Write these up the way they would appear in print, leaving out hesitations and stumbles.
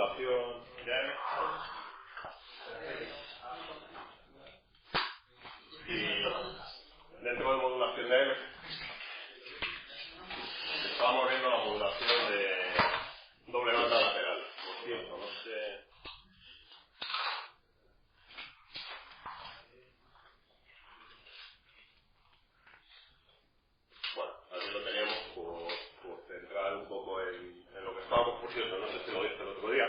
modulación de AM. Y dentro de modulación de AM estábamos viendo la modulación de doble banda lateral. Por cierto, no sé. Bueno, aquí lo tenemos por centrar un poco en lo que estábamos. Por cierto, no sé si lo viste el otro día.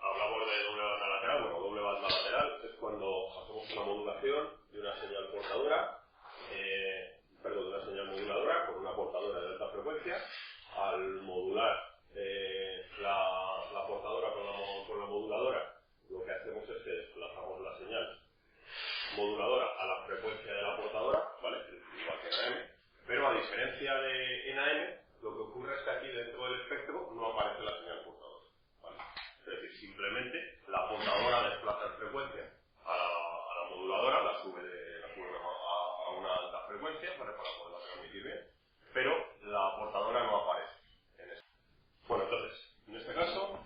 Hablamos de doble banda lateral. Bueno, doble banda lateral es cuando hacemos una modulación de una señal portadora, de una señal moduladora con una portadora de alta frecuencia. Al modular la portadora con la moduladora, lo que hacemos es que desplazamos la señal moduladora a la frecuencia de la portadora, ¿vale? Igual que en AM, pero a diferencia de en AM, lo que ocurre es que aquí dentro del espectro no aparece la señal portadora, ¿vale? Es decir, simplemente la portadora desplaza en frecuencia a la moduladora, la sube a una alta frecuencia, ¿vale? Para poderla transmitir bien, pero la portadora no aparece en esto. Bueno, entonces, en este caso,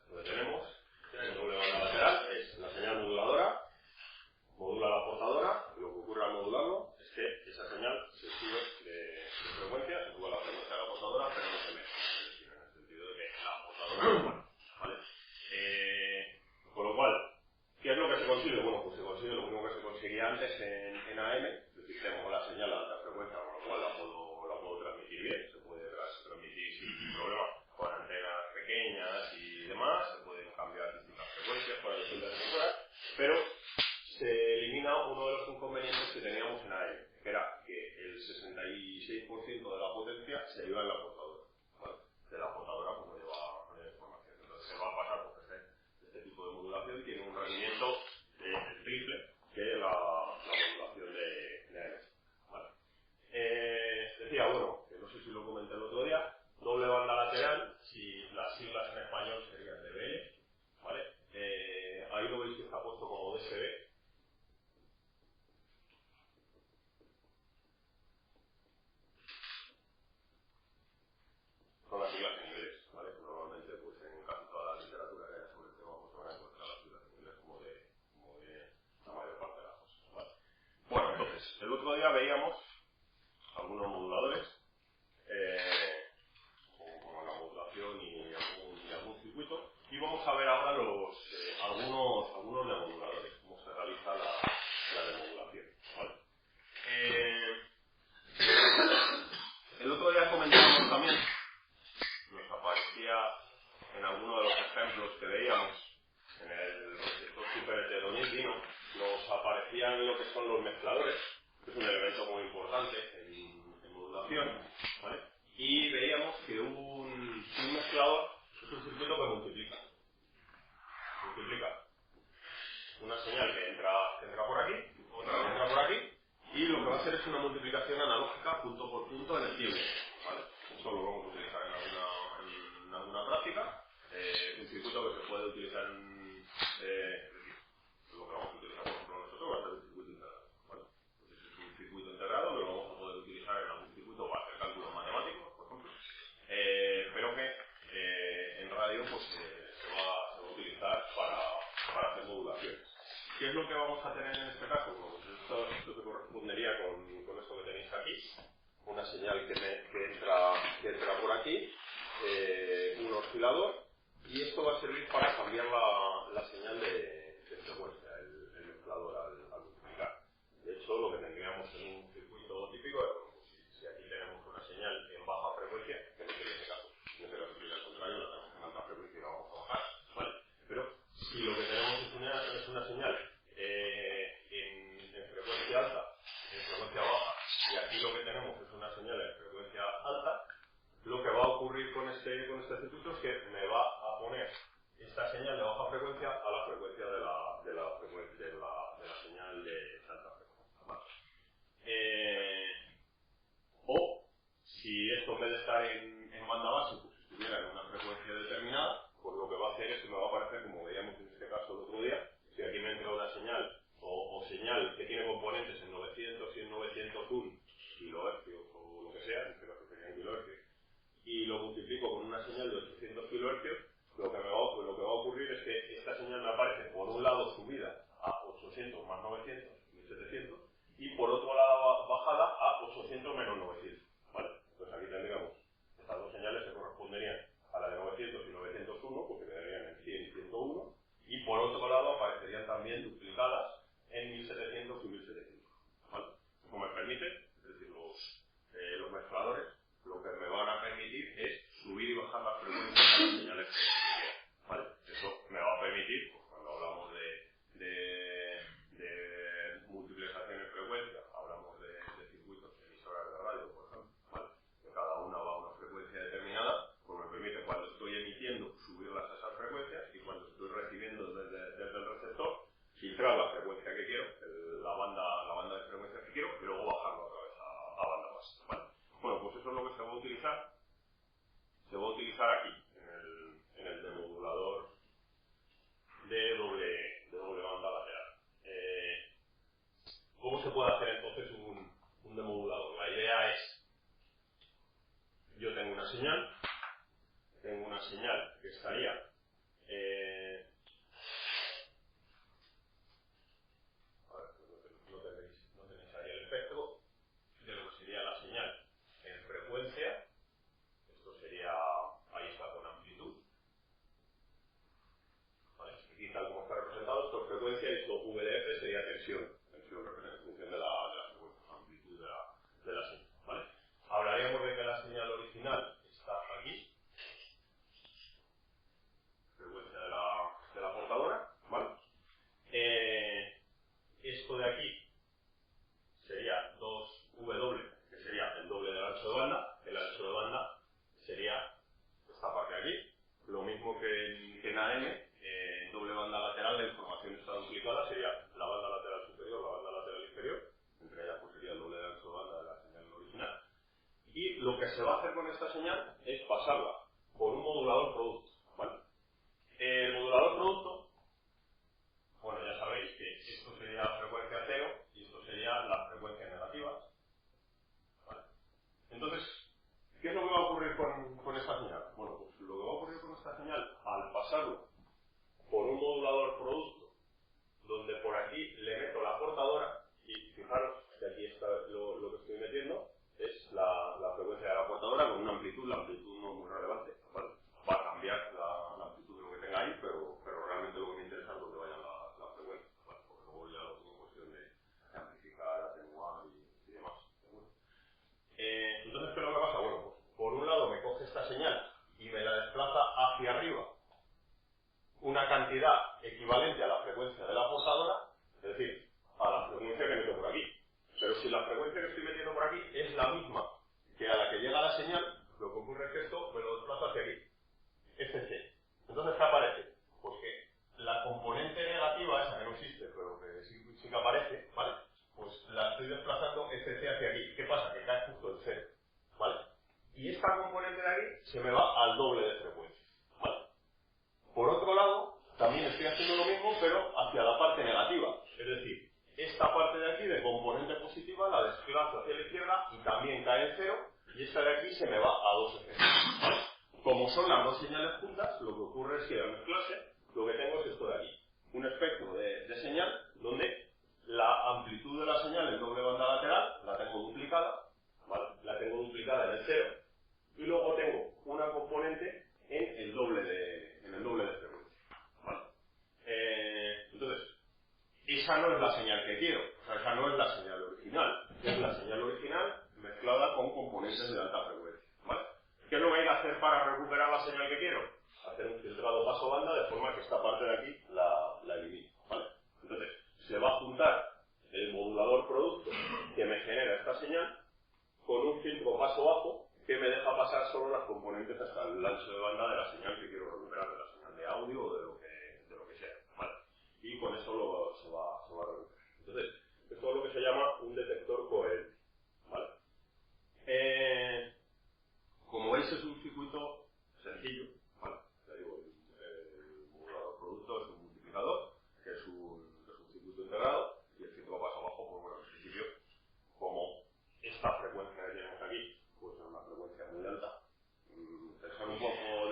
lo que tenemos en doble banda lateral es la señal moduladora, modula la portadora, y lo que ocurre al modularlo es que esa señal se sube de frecuencia, se sube a la frecuencia de la portadora, pero no se mete, es decir, en el sentido de que la portadora no muere, ¿vale? Con lo cual, ¿qué es lo que se consigue? Bueno, pues se consigue lo mismo que se conseguía antes en AM, es decir, tengo la señal a alta frecuencia, con lo cual la puedo transmitir bien, se puede transmitir sin problema con antenas pequeñas y demás, se pueden cambiar distintas frecuencias para distintas emisoras, pero se elimina uno de los inconvenientes que teníamos en AM, que era que el 66% de la potencia se iba en la portadora, ¿vale? De la portadora pues no lleva información, entonces se va a pasar porque este tipo de modulación tiene un rendimiento del triple que la modulación de AM, ¿vale? Decía, bueno, que no sé si lo comenté el otro día, doble banda lateral, si las siglas en español serían DBL, ¿vale? Ahí lo veis que está puesto como DSB. Son las siglas en inglés, ¿vale? Normalmente, pues en casi toda la literatura que haya sobre el tema, pues van a encontrar las siglas en inglés como de la mayor parte de las cosas, ¿vale? Bueno, entonces, el otro día veíamos algunos moduladores, como la modulación y algún circuito, y vamos a ver ahora algunos demoduladores, cómo se realiza la demodulación, ¿vale? El otro día comentábamos también, nos aparecía en alguno de los ejemplos que veíamos en el receptor super heteronídeo, nos aparecían lo que son los mezcladores, que es un elemento muy importante en modulación, ¿vale? Y veíamos que un mezclador es un circuito que multiplica una señal que entra por aquí, otra que entra por aquí, y lo que va a hacer es una multiplicación analógica punto por punto en el tiempo, ¿vale? Eso lo vamos a utilizar en alguna práctica. Un circuito que se puede utilizar lo que vamos a utilizar, por ejemplo, nosotros va a ser un circuito integrado, ¿vale? Entonces es un circuito integrado, lo vamos a poder utilizar en algún circuito para hacer cálculos matemáticos, por ejemplo, pero que en radio pues se va a utilizar para hacer modulaciones. ¿Qué es lo que vamos a tener en este caso? Bueno, pues esto se correspondería con esto que tenéis aquí, una señal que entra por aquí, un oscilador, y esto va a servir para cambiar la señal de frecuencia, el mezclador al multiplicar. De hecho, lo que tendríamos en un circuito típico es, bueno, pues si aquí tenemos una señal en baja frecuencia, que no sería este caso, sería al contrario, la tenemos en alta frecuencia y la vamos a bajar, ¿vale? Pero si lo que tenemos es una señal en frecuencia alta, en frecuencia baja, y aquí lo que tenemos es una señal en frecuencia alta, lo que va a ocurrir con este circuito es que me va a poner esta señal de baja frecuencia a la frecuencia de la señal de alta frecuencia, ¿vale? O si esto en vez de estar en banda base, pues estuviera en una frecuencia determinada, pues lo que va a hacer es que me va a aparecer, como veíamos en este caso el otro día, si aquí me entra una señal o señal señal me aparece por un lado subida a 800 más 900, 1700, y por otro lado bajada a 800 menos 900. ¿Vale? Entonces aquí tendríamos, estas dos señales se corresponderían a la de 900 y 901, porque quedarían en 100 y 101, y por otro lado aparecerían también duplicadas en 1700 y 1700. ¿Vale? Eso me permite, es decir, los mezcladores, lo que me van a permitir es subir y bajar las frecuencias de las señales que quiero. ¿Vale? Eso me va a permitir, pues, cuando hablamos de multiplicación en frecuencia, hablamos de circuitos emisoras de radio, por ejemplo, ¿vale? Que cada una va a una frecuencia determinada, pues me permite cuando estoy emitiendo subirlas a esas frecuencias y cuando estoy recibiendo desde el receptor, filtrar la frecuencia que quiero, la banda de frecuencias que quiero, y luego bajarlo otra vez a banda base. ¿Vale? Bueno, pues eso es lo que se va a utilizar. Se va a utilizar aquí, en el demodulador de doble banda lateral. ¿Cómo se puede hacer entonces un demodulador? La idea es, yo tengo una señal que estaría a ver, no tenéis ahí el espectro de lo que sería la señal en frecuencia. Esto sería, ahí está con amplitud, ¿vale? Aquí tal como está representado, esto es frecuencia y esto VDF sería tensión en función de la amplitud de la señal, ¿vale? Hablaríamos de que la señal original está aquí, frecuencia de la portadora, ¿vale? Esto de aquí sería 2W, que sería el doble del ancho de banda. El ancho de banda sería esta parte de aquí. Lo mismo que en AM, en doble banda lateral la información está duplicada, sería la banda lateral superior, la banda lateral inferior. Entre ellas pues sería el doble del ancho de banda de la señal original. Y lo que se va a hacer con esta señal es pasarla por un modulador producto, ¿vale? El modulador producto, bueno, ya sabéis que esto sería frecuencia cero y esto sería la frecuencia negativa, ¿vale? Entonces, ¿qué es lo que va a ocurrir con esta señal? Bueno, pues lo que va a ocurrir con esta señal, al pasarlo por un modulador producto, donde por aquí le meto la portadora, y fijaros que aquí está lo que estoy metiendo, es la frecuencia de la portadora con una amplitud, la amplitud no es muy relevante, ¿vale? Va a cambiar la amplitud de lo que tenga ahí, pero realmente lo que me interesa es donde vayan las frecuencias, ¿vale? Porque luego ya lo tengo cuestión de amplificar, atenuar y demás. Bueno. Entonces, ¿qué es lo que pasa? Bueno, pues por un lado me coge esta señal y me la desplaza hacia arriba una cantidad equivalente a la frecuencia de la portadora, es decir, a la frecuencia que meto por aquí. Pero si la frecuencia que estoy metiendo por aquí es la misma que a la que llega la señal, lo que ocurre es que esto me lo desplaza hacia aquí, FC. Entonces, ¿qué aparece? Pues que la componente negativa, esa que no existe, pero que sí que aparece, ¿vale? Pues la estoy desplazando FC hacia aquí. ¿Qué pasa? Que cae justo en cero, ¿vale? Y esta componente de aquí se me va al doble de frecuencia, ¿vale? Por otro lado, también estoy haciendo lo mismo, pero hacia la parte negativa. Es decir, esta parte de aquí de componente positiva la desplazo hacia la izquierda y también cae en cero, y esta de aquí se me va a 2F. ¿Vale? Como son las dos señales juntas, lo que ocurre es que al mezclarse, lo que tengo es esto de aquí. Un espectro de señal donde la amplitud de la señal en doble banda lateral la tengo duplicada, ¿vale? La tengo duplicada en el cero, y luego tengo una componente en el doble de frecuencia, ¿vale? Entonces, esa no es la señal que quiero, o sea, esa no es la señal original, es la señal original mezclada con componentes de alta frecuencia, ¿vale? ¿Qué es lo que hay que hacer para recuperar la señal que quiero? Hacer un filtrado paso banda de forma que esta parte de aquí la elimine, ¿vale? Entonces, se va a juntar el modulador producto que me genera esta señal con un filtro paso bajo que me deja pasar solo las componentes hasta el ancho de banda de la señal que quiero recuperar, de la señal de audio o de lo que sea, ¿vale? Y con eso se va a recuperar. Entonces, esto es lo que se llama un detector coherente, ¿vale? Como veis, es un circuito sencillo, ¿vale? Ya digo, el modulador producto es un multiplicador, que es un circuito integrado, y el filtro paso abajo, pues bueno, en principio, como esta frecuencia que tenemos aquí, pues es una frecuencia muy alta. Pensar un poco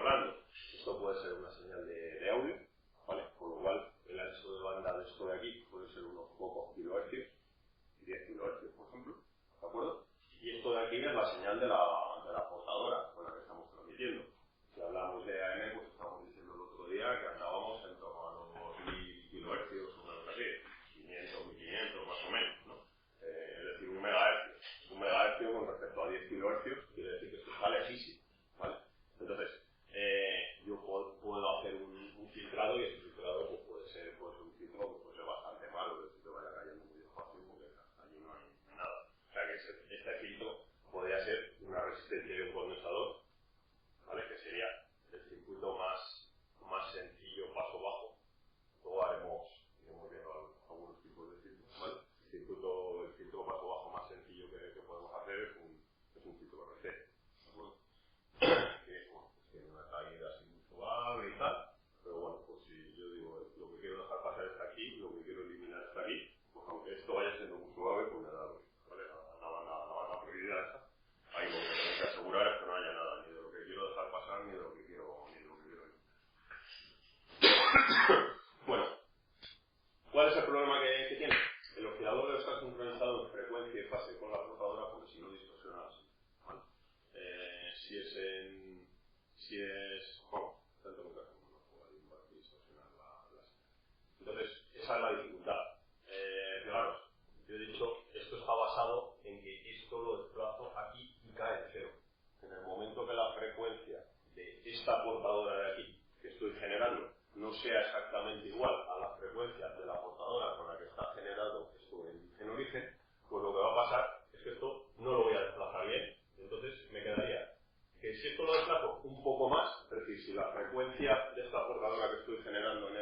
hablando. Esto puede ser una señal de audio, ¿vale? Con lo cual el ancho de banda de esto de aquí puede ser unos pocos kilohercios, 10 kilohercios por ejemplo, ¿de acuerdo? Y esto de aquí es la señal de la portadora con la que estamos transmitiendo. Si hablamos de AM, pues estamos diciendo el otro día que andábamos en torno a los 1000 kilohercios o algo así, 500, 1500 más o menos, ¿no? Es decir, un megahercio. Un megahercio con respecto a 10 kilohercios quiere decir que esto está lejísimo, ¿vale? Entonces, yo puedo hacer un filtrado y ese filtrado pues, puede ser un filtro que puede ser bastante malo, es decir, que vaya cayendo muy despacio porque allí no hay nada. O sea que este filtro podría ser una resistencia de un condensador, ¿vale? Que sería el circuito más sencillo, paso bajo. Luego iremos viendo algunos tipos de filtros, ¿vale? El filtro paso bajo más sencillo que podemos hacer es un filtro RC, ¿de acuerdo? Que bueno, pues tiene una caída así muy suave y tal, pero bueno, pues si yo digo lo que quiero dejar pasar está aquí, lo que quiero eliminar está aquí, pues aunque esto vaya siendo muy suave, pues me da lo mismo, ¿vale? La banda prohibida esa, ahí lo que tengo que asegurar es que no haya nada, ni de lo que quiero dejar pasar, ni de lo que quiero eliminar. Bueno, ¿cuál es el problema que tiene? El oscilador debe estar sincronizado en frecuencia y fase con la portadora porque si no distorsiona así, ¿vale? Tanto nunca como no puedo distorsionar la señal. Entonces, esa es la dificultad. Fijaros, yo he dicho, esto está basado en que esto lo desplazo aquí y cae en cero. En el momento que la frecuencia de esta portadora de aquí, que estoy generando, no sea exactamente igual a la frecuencia de la portadora con la que está generado esto en origen, pues lo que va a pasar es que esto no lo voy a desplazar bien. Entonces me quedaría que si esto lo desplazo un poco más, es decir, si la frecuencia de esta portadora que estoy generando en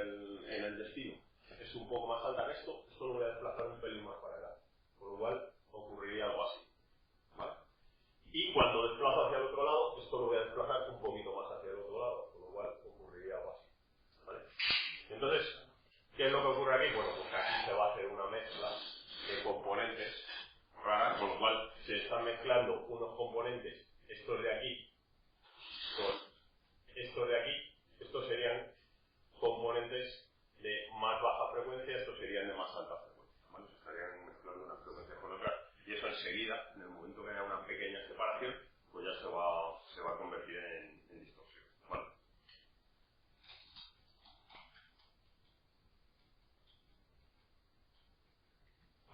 el destino es un poco más alta que esto lo voy a desplazar un pelín más para acá. Con lo cual ocurriría algo así, ¿vale? Y cuando desplazo hacia el otro lado, esto lo voy a desplazar un poquito más hacia el otro lado, con lo cual ocurriría algo así, ¿vale? Entonces, ¿qué es lo que ocurre aquí? Bueno, pues aquí se va a hacer una mezcla de componentes raras, con lo cual se están mezclando unos componentes, estos de aquí, con estos de aquí. Estos serían componentes de más baja frecuencia, estos serían de más alta frecuencia, ¿vale? Se estarían mezclando unas frecuencias con otras y eso enseguida, en el momento que haya una pequeña separación, pues ya se va a convertir en distorsión, ¿vale?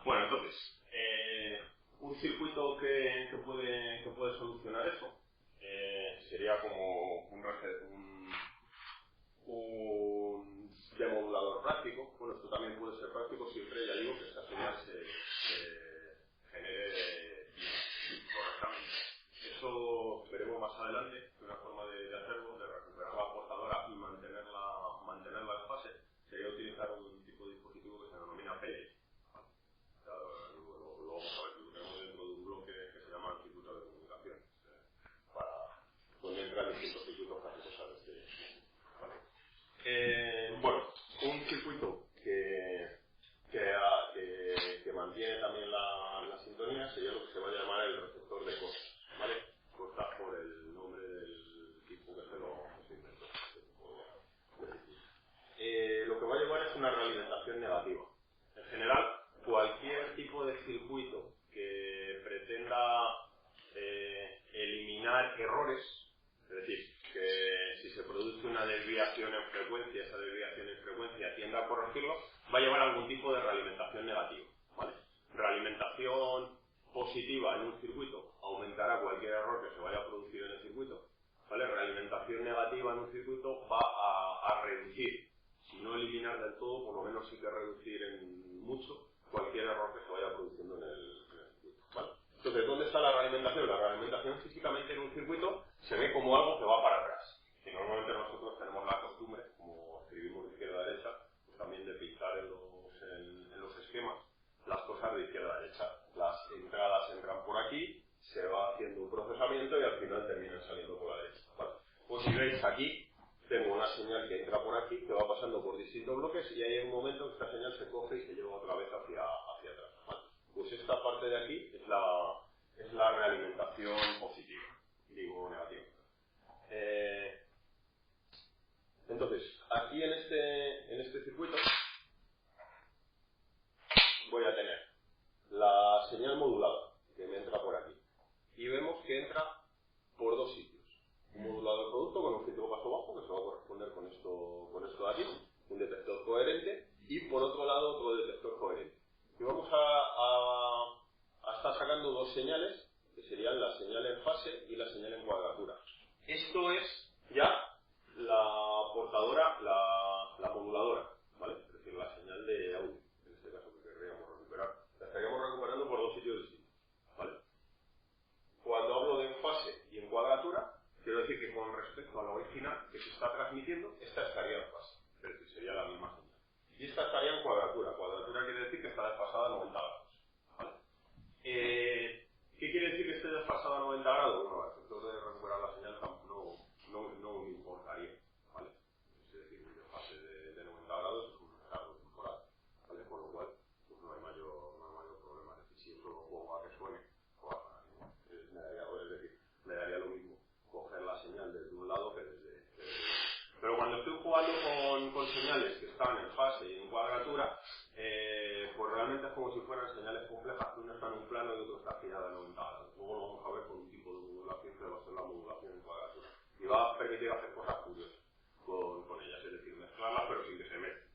Bueno, entonces, un circuito que puede solucionar eso sería como un demodulador práctico. Bueno, esto también puede ser práctico siempre, ya digo, que esta señal se genere correctamente. Eso veremos más adelante, que una forma de hacerlo, de recuperar la portadora y mantenerla en fase, sería utilizar un tipo de dispositivo que se denomina PLC. Lo vamos a ver, lo tenemos dentro de un bloque que se llama circuito de comunicaciones, donde entran distintos circuitos para hacer cosas de este. Bueno, un circuito que mantiene también la sintonía sería lo que se va a llamar el receptor de Costa, ¿vale? Costa por el nombre del tipo que se inventó. Lo que va a llevar es una realimentación negativa. En general, cualquier tipo de circuito que pretenda eliminar errores, es decir, que si se produce una desviación en frecuencia, esa desviación en frecuencia tienda a corregirlo, va a llevar algún tipo de realimentación negativa, ¿vale? Realimentación positiva en un circuito aumentará cualquier error que se vaya a producir en el circuito, ¿vale? Realimentación negativa en un circuito va a reducir, si no eliminar del todo, por lo menos sí que reducir en mucho cualquier error que se vaya produciendo en el circuito, ¿vale? Entonces, ¿dónde está la realimentación? La realimentación físicamente en un circuito se ve como algo que va para atrás. Y normalmente nosotros tenemos la costumbre, como escribimos de izquierda a derecha, pues también de pintar en los esquemas las cosas de izquierda a derecha. Las entradas entran por aquí, se va haciendo un procesamiento y al final terminan saliendo por la derecha, ¿vale? Pues si veis aquí, tengo una señal que entra por aquí, que va pasando por distintos bloques y hay un momento que esta señal se coge y se lleva otra vez hacia atrás, ¿vale? Pues esta parte de aquí es la realimentación positiva, digo negativa. coherente y por otro lado otro detector coherente. Y vamos a estar sacando dos señales, que serían la señal en fase y la señal en cuadratura. Esto es ya la portadora, la moduladora, ¿vale? Es decir, la señal de audio, en este caso que querríamos recuperar. La estaríamos recuperando por dos sitios distintos, ¿vale? Cuando hablo de en fase y en cuadratura, quiero decir que con respecto a la original que se está transmitiendo, esta estaría en fase, es decir, sería la misma señal. Y esta estaría en cuadratura. Cuadratura quiere decir que está desfasada a 90 grados, ¿vale? ¿Qué quiere decir que esté desfasada a 90 grados? Bueno, a efectos de recuperar la señal no me importaría, ¿vale? Es decir, un desfase de 90 grados es un retardo temporal, ¿vale? Con lo cual, pues no hay mayor problema. Es decir, si eso lo pongo a que suene, pues, me daría lo mismo coger la señal desde un lado que desde Pero cuando estoy jugando con señales que están en fase y en cuadratura, pues realmente es como si fueran señales complejas, que uno está en un plano y otro está girada a 90 grados. Luego lo vamos a ver con un tipo de modulación que va a ser la modulación en cuadratura. Y va a permitir hacer cosas curiosas con ellas, es decir, mezclarlas pero sin que se mezclen.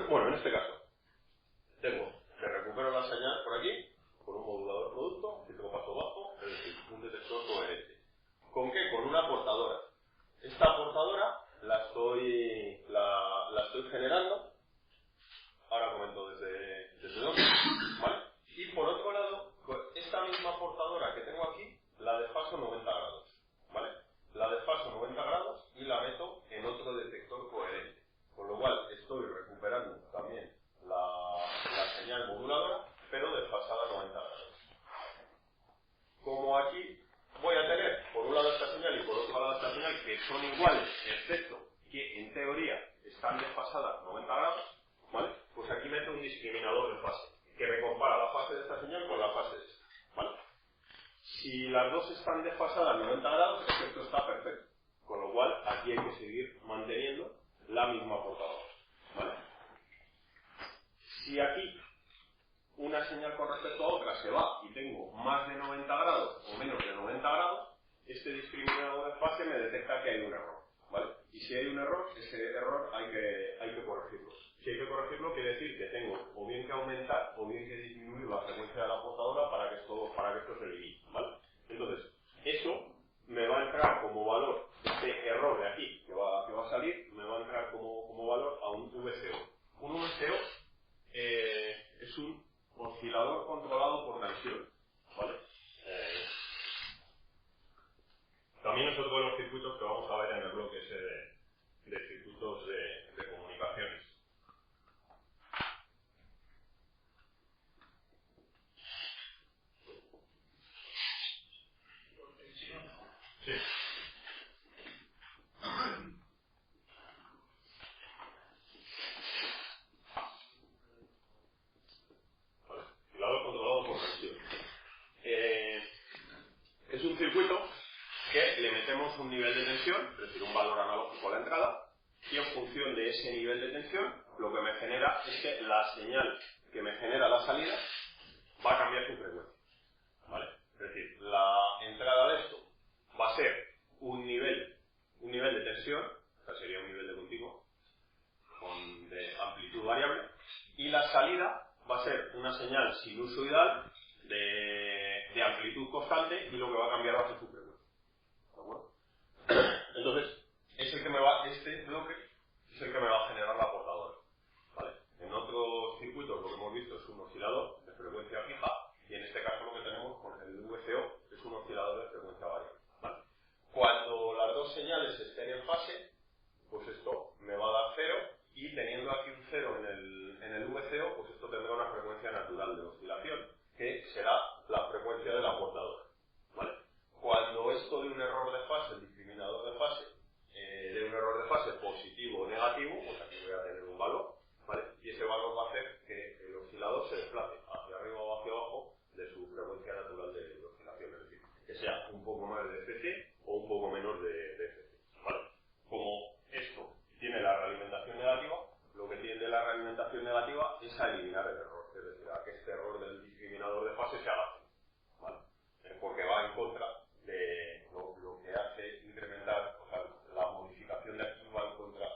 Bueno, en este caso, tengo que recupero la señal por aquí, con un modulador producto, que tengo paso bajo, es decir, un detector coherente. ¿Con qué? Con una portadora. Esta portadora la estoy generando. Ahora comento desde dónde, ¿vale? Y por otro lado, esta misma portadora que tengo aquí, la desfaso 90 grados, ¿vale? La desfaso 90 grados y la meto en otro detector coherente. Con lo cual estoy recuperando también la señal moduladora, pero desfasada a 90 grados. Como aquí voy a tener por un lado esta señal y por otro lado esta señal que son iguales, excepto que en teoría están desfasadas 90 grados, ¿vale? Pues aquí meto un discriminador de fase que me compara la fase de esta señal con la fase de esta, ¿vale? Si las dos están desfasadas 90 grados, esto está perfecto, con lo cual aquí hay que seguir manteniendo la misma portadora, ¿vale? Si aquí una señal con respecto a otra se va y tengo más de 90 grados o menos de 90 grados, este discriminador de fase me detecta que hay un error, ¿vale? Y si hay un error, ese error hay que corregirlo. Si hay que corregirlo, quiere decir que tengo o bien que aumentar o bien que disminuir la frecuencia de la portadora para que esto se elimine, ¿vale? Entonces, eso me va a entrar como valor, este error de aquí que va a salir, me va a entrar como valor a un VCO. Un VCO es un oscilador controlado por tensión, ¿vale? También es otro de los circuitos que vamos a ver en el bloque ese de circuitos de comunicaciones. Sí. Vale. Oscilador controlado por tensión. Es un circuito que le metemos un nivel de tensión, es decir, un valor analógico a la entrada, y en función de ese nivel de tensión, lo que me genera es que la señal que me genera la salida va a cambiar su frecuencia, ¿vale? Es decir, la entrada de esto va a ser un nivel de tensión, o sea, sería un nivel de continuo, de amplitud variable, y la salida va a ser una señal sinusoidal de amplitud constante y lo que va a cambiar va a ser su frecuencia. ¿De acuerdo? Entonces, este bloque es el que me va a generar la portadora, ¿vale? En otros circuitos lo que hemos visto es un oscilador de frecuencia fija y en este caso lo que tenemos con el VCO es un oscilador de frecuencia variable, ¿vale? Cuando las dos señales estén en fase, pues esto me va a dar 0 y teniendo aquí un 0 en el VCO, pues esto tendrá una frecuencia natural de oscilación que será la frecuencia de la portadora, ¿vale? Cuando esto de un error de fase, el discriminador de fase, de un error de fase positivo o negativo, pues aquí voy a tener un valor, ¿vale? Y ese valor va a hacer que el oscilador se desplace hacia arriba o hacia abajo de su frecuencia natural de oscilación, es decir, que sea un poco más de FC o un poco menos de FC, ¿vale? Como esto tiene la realimentación negativa, lo que tiende la realimentación negativa es a eliminar el error, es decir, a que este error del discriminador de fase se haga, ¿vale? Porque va en contra de lo que hace incrementar, o sea, la modificación de aquí va en contra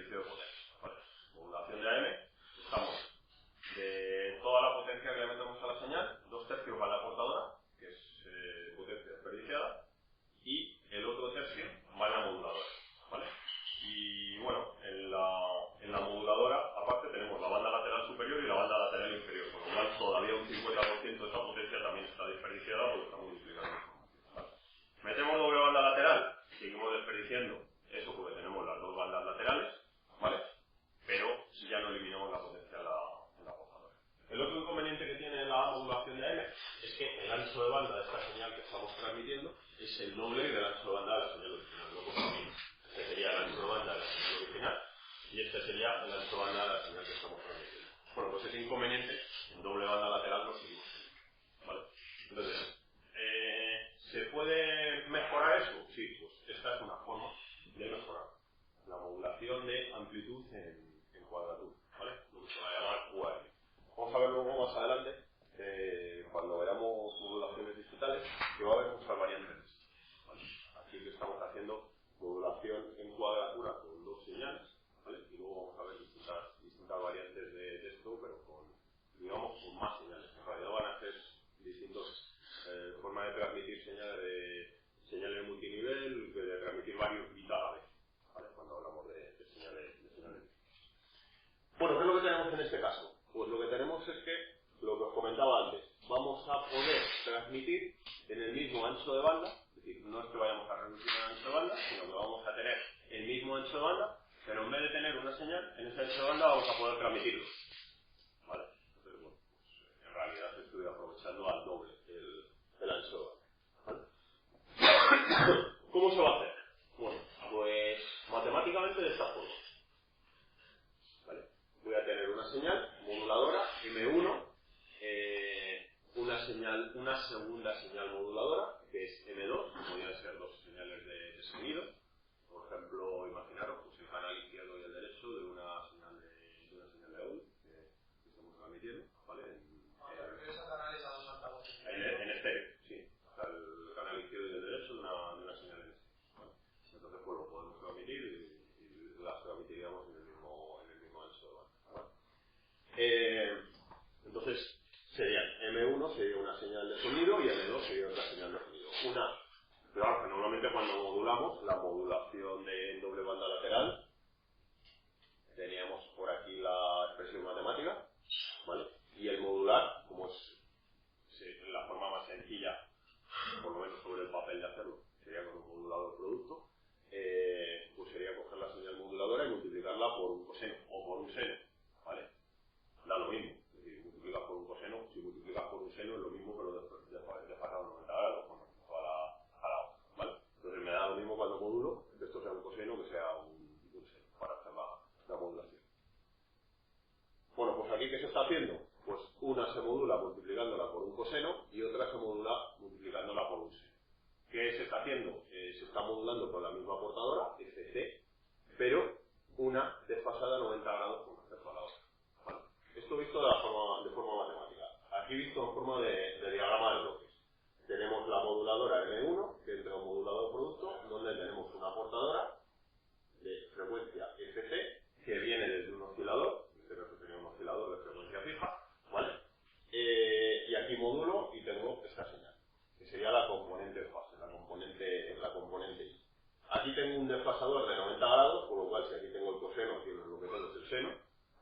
desperdicio de potencia. ¿Vale? Modulación de AM, estamos de toda la potencia que le metemos a la señal, 2/3 va a la portadora, que es potencia desperdiciada, y el otro tercio va a la moduladora. ¿Vale? Y bueno, en la moduladora, aparte, tenemos la banda lateral superior y la banda lateral inferior, con lo cual todavía un 50% de esta potencia también está desperdiciada porque estamos multiplicando información. ¿Vale? Metemos doble banda lateral, seguimos desperdiciando eso porque tenemos las dos bandas laterales, ¿vale? Pero ya no eliminamos la potencia en la portadora. El otro inconveniente que tiene la modulación de AM es que el ancho de banda de esta señal que estamos transmitiendo es el doble del ancho de banda de la señal original. No pasa bien. Este sería el ancho de banda de la señal original y este sería el ancho de banda de la señal que estamos transmitiendo. Bueno, pues ese inconveniente en doble banda lateral lo seguimos. ¿Vale? Entonces, ¿se puede mejorar eso? Sí, pues esta es una forma de mejorar la modulación de amplitud en cuadratura, ¿vale? Lo que se va a llamar UAM. Vamos a ver luego más adelante, cuando veamos modulaciones digitales, que va a haber muchas variantes. ¿Vale? Aquí que estamos haciendo modulación en cuadratura con dos señales, ¿vale? Y luego vamos a ver distintas variantes de esto, pero digamos, con más señales. En realidad van a ser distintas formas de transmitir señales multinivel, de transmitir varios bits a la vez, ¿vale? Cuando hablamos de señales. Bueno, ¿qué es lo que tenemos en este caso? Pues lo que tenemos es que, lo que os comentaba antes, vamos a poder transmitir en el mismo ancho de banda, es decir, no es que vayamos a reducir el ancho de banda, sino que vamos a tener el mismo ancho de banda, pero en vez de tener una señal, en ese ancho de banda vamos a poder transmitirlo. ¿Vale? Entonces, bueno, pues en realidad estoy aprovechando al doble el ancho de banda. ¿Vale? ¿Cómo se va a hacer? Bueno, pues matemáticamente de esta forma. ¿Vale? Voy a tener una señal moduladora M1, una segunda señal moduladora que es M2, podrían ser dos señales de sonido. Por ejemplo, imaginaros pues, el canal izquierdo y el derecho de una señal de audio que estamos transmitiendo, ¿vale? ¿Esos canales a dos altavoces? En estéreo, sí. O sea, el canal izquierdo y el derecho de una señal en estéreo, ¿vale? Entonces, pues lo podemos transmitir y las transmitiríamos en el mismo ancho de banda, ¿vale? Entonces, M1 sería una señal de sonido y M2 sería otra señal de sonido. Claro, que normalmente cuando modulamos, la modulación de doble banda lateral, teníamos por aquí la expresión matemática, ¿vale? Y el modular, como es la forma más sencilla, por lo menos sobre el papel de hacerlo, sería con un modulador producto, pues sería coger la señal moduladora y multiplicarla por un coseno o por un seno, ¿vale? Da lo mismo, es decir, multiplicas por un coseno, si multiplicas por un seno es lo mismo, pero desfasado 90 grados, bueno, a la otra, ¿vale? Entonces me da lo mismo cuando modulo, que esto sea un coseno que sea un seno, para hacer la modulación. Bueno, pues aquí, ¿qué se está haciendo? Pues una se modula multiplicándola por un coseno y otra se modula multiplicándola por un seno. ¿Qué se está haciendo? Se está modulando con la misma portadora, FC, pero una desfasada 90 grados con respecto a la otra. ¿Vale? Esto visto de forma matemática. Aquí visto en forma de diagrama de bloques. Tenemos la moduladora M1, que entra un modulador producto, donde tenemos una portadora de frecuencia FC, que viene desde un oscilador, en este caso sería un oscilador de frecuencia fija, ¿vale? Y aquí modulo y tengo esta señal, que sería la componente fase, la componente I. Aquí tengo un desfasador de 90 grados, por lo cual si aquí tengo el coseno, aquí lo que tengo es el seno,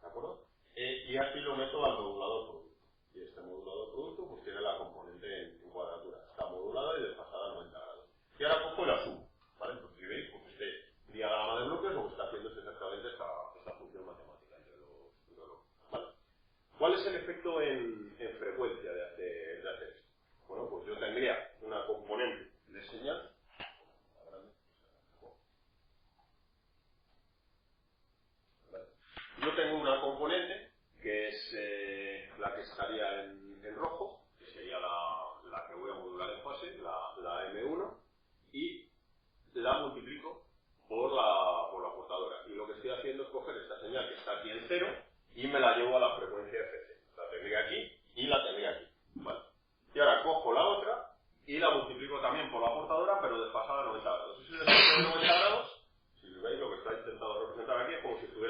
¿de acuerdo? Y aquí lo meto al modulador producto. Y este modulador producto pues tiene la componente en cuadratura. Está modulada y desfasada a 90 grados. Y ahora cojo y la sumo, ¿vale? Entonces si veis, pues este diagrama de bloques lo que está haciendo es exactamente esta función matemática entre los dos, ¿vale? ¿Cuál es el efecto en frecuencia de hacer esto? Bueno, pues yo tendría una componente de señal. Yo tengo una componente que es la que estaría en rojo, que sería la que voy a modular en fase, la M1, y la multiplico por la portadora. Y lo que estoy haciendo es coger esta señal que está aquí en 0 y me la llevo a la frecuencia FC. La tendría aquí y la tendría aquí, ¿vale? Y ahora cojo la otra y la multiplico también por la portadora, pero desfasada a 90 grados. Ese desfase de 90 grados, si veis lo que está intentando representar aquí, es como si estuviera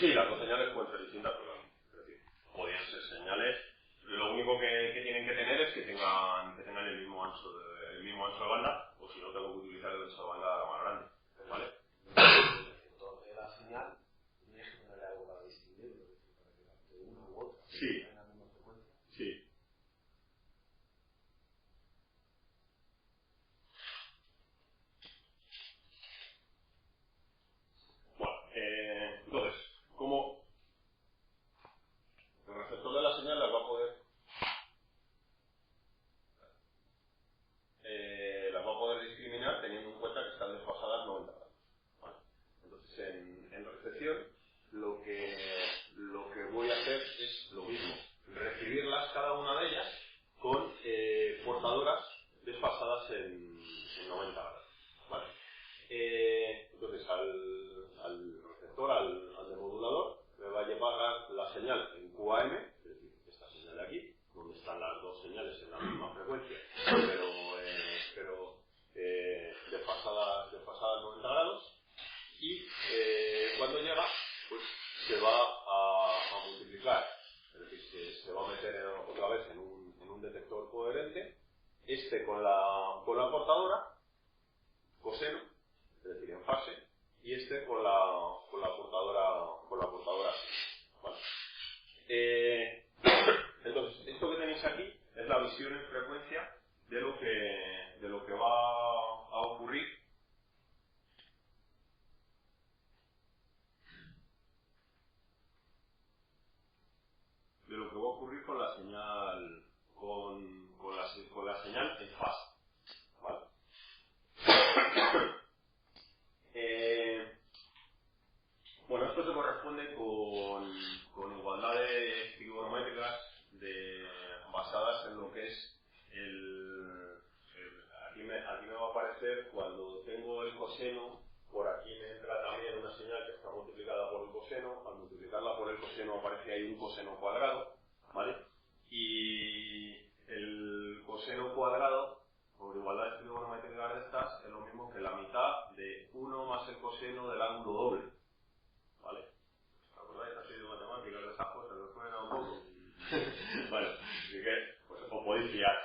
sí, las dos señales pueden ser distintas, pero es decir, podrían ser señales. Lo único que tienen que tener es que tengan el mismo ancho de banda, o si no tengo que utilizar el ancho de banda más grande, ¿vale? El receptor de la señal tienes que ponerle algo para distinguirlo, para que capte una u otra. Sí. En la misma frecuencia. Sí. Bueno, entonces, ¿cómo el receptor de la señal las va a poder discriminar teniendo en cuenta que están desfasadas 90 grados? ¿Vale? Entonces, en recepción, lo que voy a hacer es lo mismo, recibirlas cada una de ellas con portadoras desfasadas en 90 grados. ¿Vale? Entonces, al receptor, al demodulador, me va a llevar la señal en QAM, es decir, esta señal de aquí, donde están las dos señales en la misma frecuencia, pero desfasadas 90 grados, y cuando llega, pues se va a multiplicar, es decir, se va a meter otra vez en un detector coherente, con la portadora coseno, es decir, en fase, y con la portadora ¿vale? Entonces, esto que tenéis aquí es la visión en frecuencia de lo que va a ocurrir con la señal con la señal en fase, ¿vale? Bueno, esto se corresponde con igualdades trigonométricas basadas en lo que es aquí me va a aparecer cuando tengo el coseno, por aquí me entra también una señal que está multiplicada por el coseno, al multiplicarla por el coseno aparece ahí un coseno cuadrado, ¿vale? Y el coseno cuadrado, por igualdades trigonométricas de estas, es lo mismo que la mitad de 1 más el coseno del ángulo doble, ¿vale? ¿Os acordáis? ¿Has sido matemáticas de esas cosas? ¿Os suena un poco? Bueno, así que, pues os podéis fiar.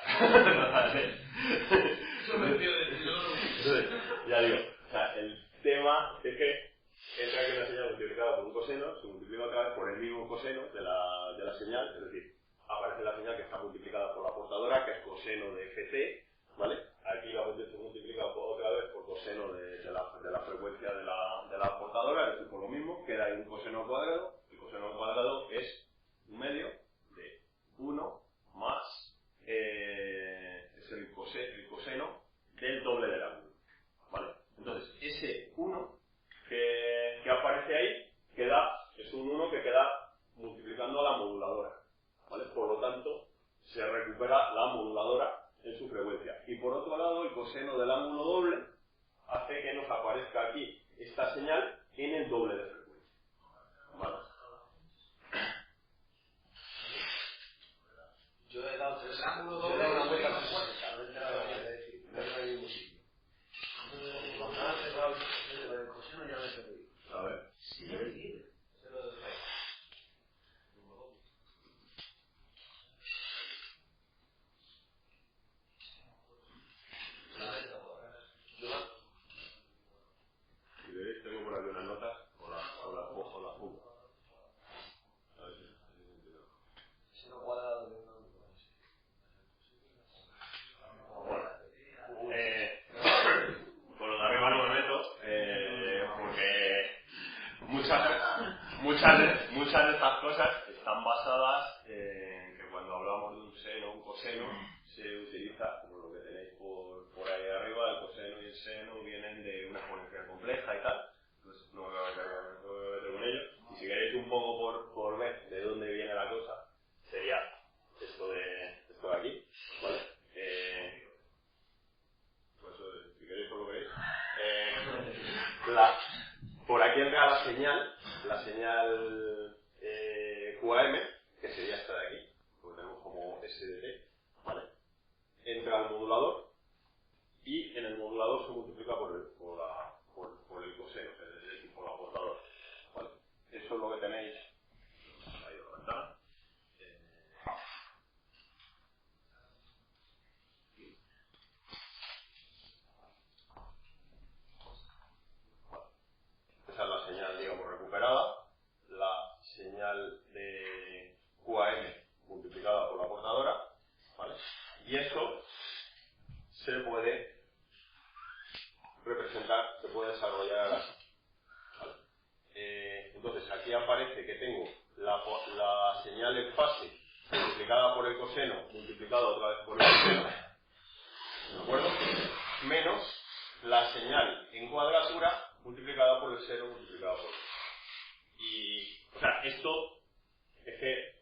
Eso me entiende, yo no lo Entonces, ya digo, o sea, el tema es que entra aquí una señal multiplicada por un coseno, se multiplica otra vez por el mismo coseno de la señal, es decir, aparece la señal que está multiplicada por la portadora, que es coseno de Ft, ¿vale? Aquí la se multiplica otra vez por coseno de la frecuencia de la portadora, es decir, por lo mismo, queda ahí un coseno cuadrado. El coseno cuadrado es un medio de 1 más es el coseno del doble del ángulo, ¿vale? Entonces, ese 1 que aparece ahí es un 1 que queda multiplicando a la moduladora, ¿vale? Por lo tanto, se recupera la moduladora en su frecuencia. Y por otro lado, el coseno del ángulo doble hace que nos aparezca aquí esta señal en el doble de frecuencia, ¿vale? Yo he dado tres ángulo yo he doble dado una es vuelta menos a 360, no he enterado de decir, no hay ningún sitio. Cuando has cerrado el coseno ya me he perdido. A ver. Sí, sí. Si veis, tengo por aquí unas notas o las pongo. A ver si Seno cuadrado de un ángulo. por lo de arriba no me meto, porque muchas de estas cosas están basadas en que cuando hablamos de un seno o un coseno se utiliza, como lo que tenéis por ahí arriba, el coseno y el seno vienen de una exponencial compleja y tal, entonces no me voy a meter con ello. Y si queréis un poco por ver de dónde viene la cosa, sería esto de aquí, ¿vale? Pues si queréis os lo veréis. Por aquí entra la señal QAM, que sería esta de aquí, porque tenemos como SDT, ¿vale? Entra al modulador y en el modulador se multiplica por el coseno, es decir, por la portadora, ¿vale? Eso es lo que tenéis aquí aparece que tengo la señal en fase multiplicada por el coseno, multiplicado otra vez por el coseno, ¿de acuerdo? Menos la señal en cuadratura multiplicada por el seno multiplicado por el coseno. Y, o sea, esto es que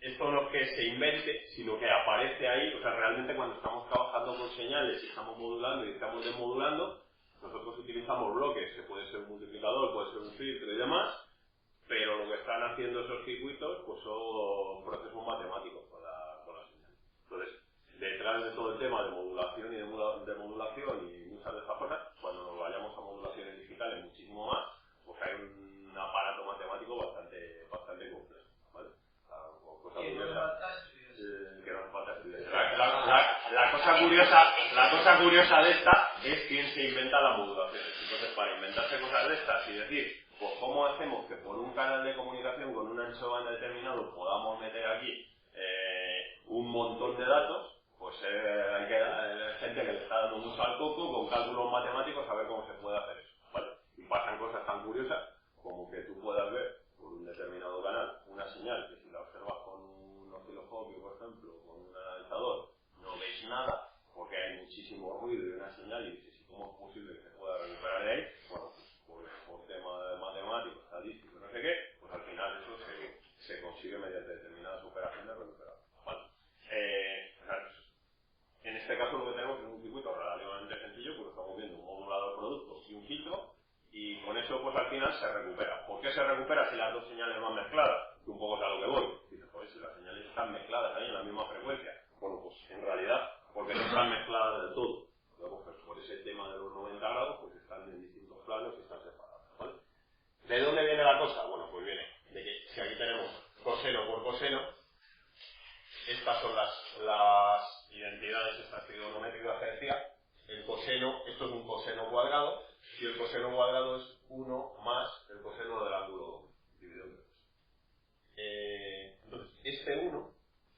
esto no es que se invente, sino que aparece ahí. O sea, realmente cuando estamos trabajando con señales y estamos modulando y estamos desmodulando, nosotros utilizamos bloques, que puede ser un multiplicador, puede ser un filtro y demás, pero lo que están haciendo esos circuitos pues son procesos matemáticos con la señal. Entonces, detrás de todo el tema de modulación y de modulación y muchas de estas cosas, cuando nos vayamos a modulaciones digitales muchísimo más, pues hay un aparato matemático bastante complejo, ¿vale? Que no nos falta estudiar. La cosa curiosa de esta es quién se inventa las modulaciones. Entonces, para inventarse cosas de estas y decir, pues cómo hacemos que por un canal de comunicación con un ancho de banda determinado podamos meter aquí un montón de datos, pues hay gente que le está dando mucho al coco con cálculos matemáticos a ver cómo se puede hacer eso, ¿vale? Y pasan cosas tan curiosas como que tú puedas ver por un determinado canal una señal que si la observas con un osciloscopio, por ejemplo, con un analizador, no veis nada porque hay muchísimo ruido y una señal y dices, ¿y cómo es posible que se pueda recuperar de ahí? Bueno, pues por tema matemático, estadístico, no sé qué, pues al final eso se consigue mediante determinadas operaciones recuperar, ¿vale? En este caso lo que tenemos es un circuito relativamente sencillo, porque estamos viendo un modulador producto y un filtro, y con eso pues al final se recupera. ¿Por qué se recupera si las dos señales van mezcladas? Que un poco es a lo que voy. Dices, pues si las señales están mezcladas ahí en la misma frecuencia. Bueno, pues en realidad, porque no están mezcladas del todo. Luego, pues por ese tema de los 90 grados, pues están en distintos planos y están separadas, ¿vale? ¿De dónde viene la cosa? Bueno, pues viene de que si aquí tenemos coseno por coseno, estas son las identidades, estas trigonométricas que decía. El coseno, esto es un coseno cuadrado, y el coseno cuadrado es 1 más el coseno del ángulo doble, dividido entre 2. Entonces, este 1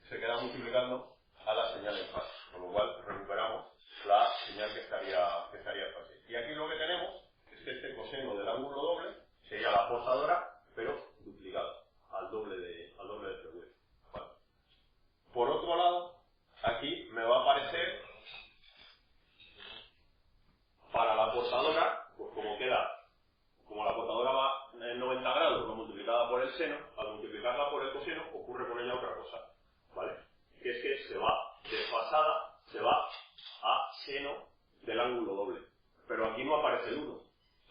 se queda multiplicando a la señal en fase, con lo cual recuperamos la señal que estaría en fase. Y aquí lo que tenemos es que este coseno del ángulo doble sería la portadora, pero duplicada, al doble de frecuencia, ¿vale? Por otro lado, aquí me va a aparecer para la portadora, pues como la portadora va en 90 grados, lo multiplicada por el seno, al multiplicarla por el coseno, ocurre con ella otra cosa, ¿vale? Que es que se va desfasada, se va a seno del ángulo doble. Pero aquí no aparece el 1,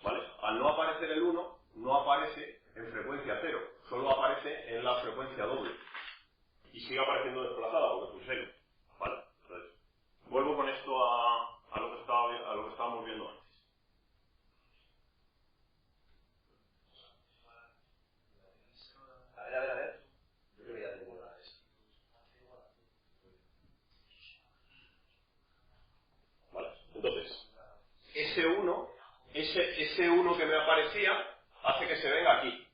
¿vale? Al no aparecer el 1, no aparece en frecuencia 0, solo aparece en la frecuencia doble. Y sigue apareciendo desplazada porque es un seno, ¿vale? Entonces, vuelvo con esto a lo que estábamos viendo antes. A ver. Yo creo que ya tengo la esa. ¿Vale? Entonces, ese 1 que me aparecía hace que se venga aquí,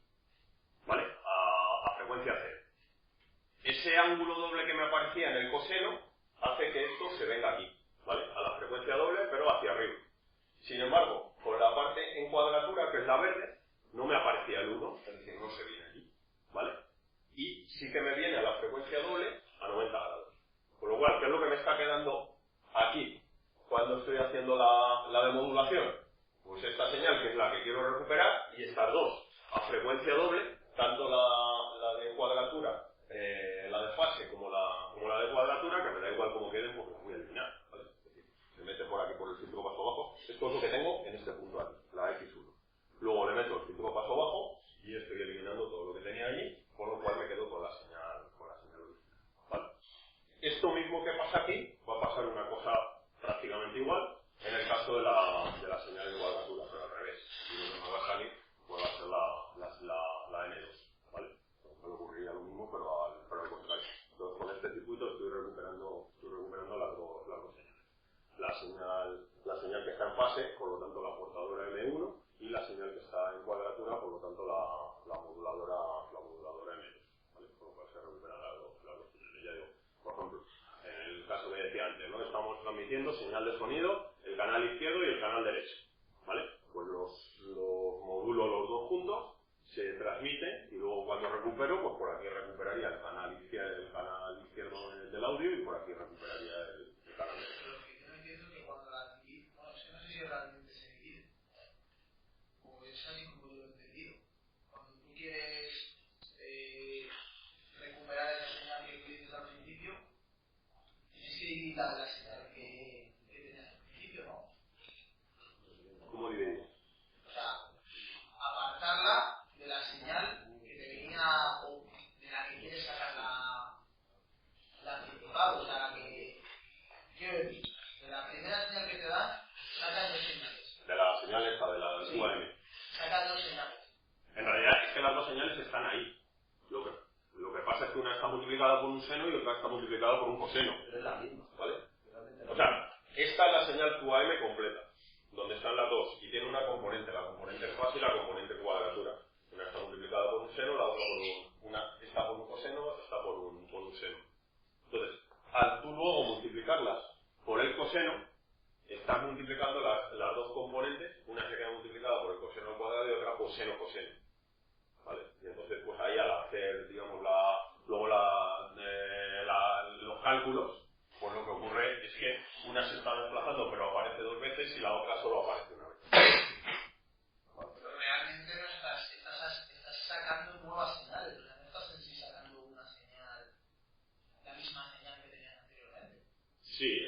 ¿vale? A frecuencia 0. Ese ángulo doble que me aparecía en el coseno hace que esto se venga aquí, ¿vale? A la frecuencia doble, pero hacia arriba. Sin embargo, con la parte en cuadratura, que es la verde, no me aparecía el 1, es decir, no se viene aquí, ¿vale? Y sí que me viene a la frecuencia doble a 90 grados. Con lo cual, ¿qué es lo que me está quedando aquí cuando estoy haciendo la demodulación? Pues esta señal, que es la que quiero recuperar, y estas dos a frecuencia doble, tanto la de cuadratura, la de fase como la de cuadratura, que me da igual cómo queden porque las voy a eliminar, ¿vale? Es decir, se mete por aquí por el filtro paso abajo. Esto es lo que tengo en este punto aquí, la X1. Luego le meto el filtro paso abajo y estoy eliminando todo lo que tenía allí, con lo cual me quedo con la señal original, ¿vale? Esto mismo que pasa aquí, va a pasar una cosa prácticamente igual en el caso de la señal de cuadratura, pero al revés. Si lo que me va a salir, pues va a ser la N2, ¿vale? Puede ocurrir lo mismo, pero al contrario. Entonces, con este circuito estoy recuperando las dos señales. La señal que está en fase, por lo tanto la portadora M1, y la señal que está en cuadratura, por lo tanto la moduladora M2, ¿vale? Con lo cual se recuperan las dos señales. Ya digo, por ejemplo, en el caso que decía antes, ¿no? Estamos transmitiendo señal de sonido, el canal izquierdo y el canal derecho, ¿vale? Pues los modulo los dos juntos se transmite y luego cuando recupero, pues por aquí recuperaría el canal izquierdo del audio y por aquí recuperaría el canal derecho. Pero que yo no entiendo que cuando la divide, bueno, es que no sé si realmente se divide, o es así como yo lo he entendido. Cuando tú quieres recuperar esa señal que dices al principio, tienes que dividir la señal que tenías al principio, ¿no? ¿Cómo dividimos? O sea, apartarla de la señal que te venía o de la que quieres sacar la principal, o sea, la que quiero decir, de la primera señal que te dan, sacas dos señales. De la señal esta, de la UAM. Sacas dos señales. En realidad es que las dos señales están ahí. Lo que pasa es que una está multiplicada por un seno y otra está multiplicada por un coseno. Pero es la misma. ¿Vale? O sea, esta es la señal QAM completa, donde están las dos, y tiene una componente, la componente fase y la componente cuadratura. Una está multiplicada por un seno, la otra por una está por un coseno, está por un seno. Entonces, al tú luego multiplicarlas por el coseno, estás multiplicando las dos componentes, una se queda multiplicada por el coseno al cuadrado y otra por seno-coseno. ¿Vale? Y entonces, pues ahí al hacer, digamos, luego los cálculos, pues lo que ocurre es que una se está desplazando pero aparece dos veces y la otra solo aparece una vez. Pero realmente no estás sacando nuevas señales, o sea, no estás en sí sacando una señal, la misma señal que tenías anteriormente. Sí,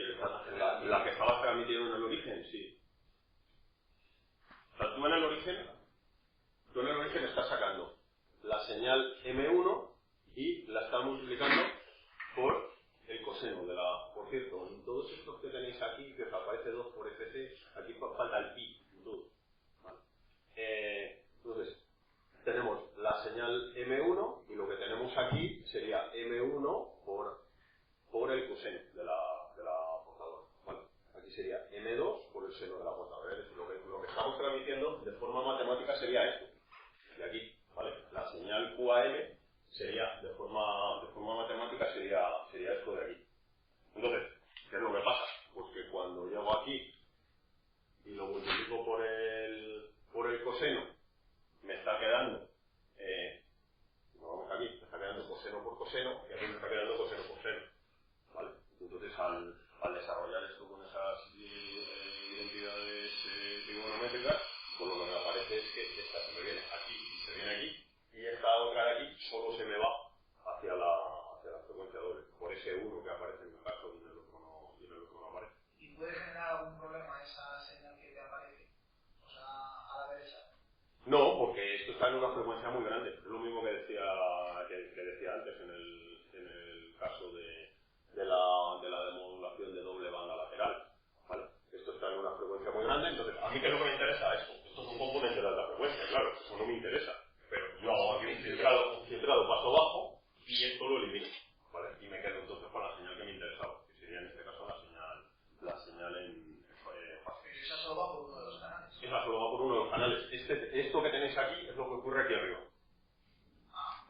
la que estabas transmitiendo en el origen, sí. O sea, tú en el origen estás sacando la señal M1 y la estás multiplicando por el coseno de la... Por cierto, en todos estos que tenéis aquí, que os aparece 2 por FC, aquí falta el pi, en todo. Vale. Entonces, tenemos la señal M1 y lo que tenemos aquí sería M1 por el coseno de la portadora. Vale. Aquí sería M2 por el seno de la portadora. Es decir, lo que estamos transmitiendo de forma matemática sería esto. De aquí, ¿vale? La señal QAM sería, de forma matemática, sería esto de aquí. Entonces, ¿qué es lo que pasa? Pues que cuando llego aquí y lo multiplico por el coseno, me está quedando, vamos aquí, me está quedando coseno por coseno y aquí me está quedando coseno por seno. ¿Vale? Entonces, al desarrollar esto con esas identidades trigonométricas, pues lo que me aparece es que esta se me viene aquí y se viene aquí, y esta otra de aquí solo se me va hacia la frecuencia doble, por ese 1 que aparece en el caso y en el otro no aparece. ¿Y puede generar algún problema esa señal que te aparece? O sea, a la derecha. No, porque esto está en una frecuencia muy grande. Es lo mismo que decía antes en el caso de la demodulación de doble banda lateral. ¿Vale? Esto está en una frecuencia muy grande, entonces, ¿a mí qué es lo que me interesa? Esto es un componente de alta frecuencia, claro, eso no me interesa. Pero yo hago aquí un filtrado paso bajo y esto lo elimino. ¿Vale? Y me quedo entonces con la señal que me interesaba, que sería en este caso la señal en fase. Pero esa solo va por uno de los canales. Esa solo va por uno de los canales. Esto que tenéis aquí es lo que ocurre aquí arriba.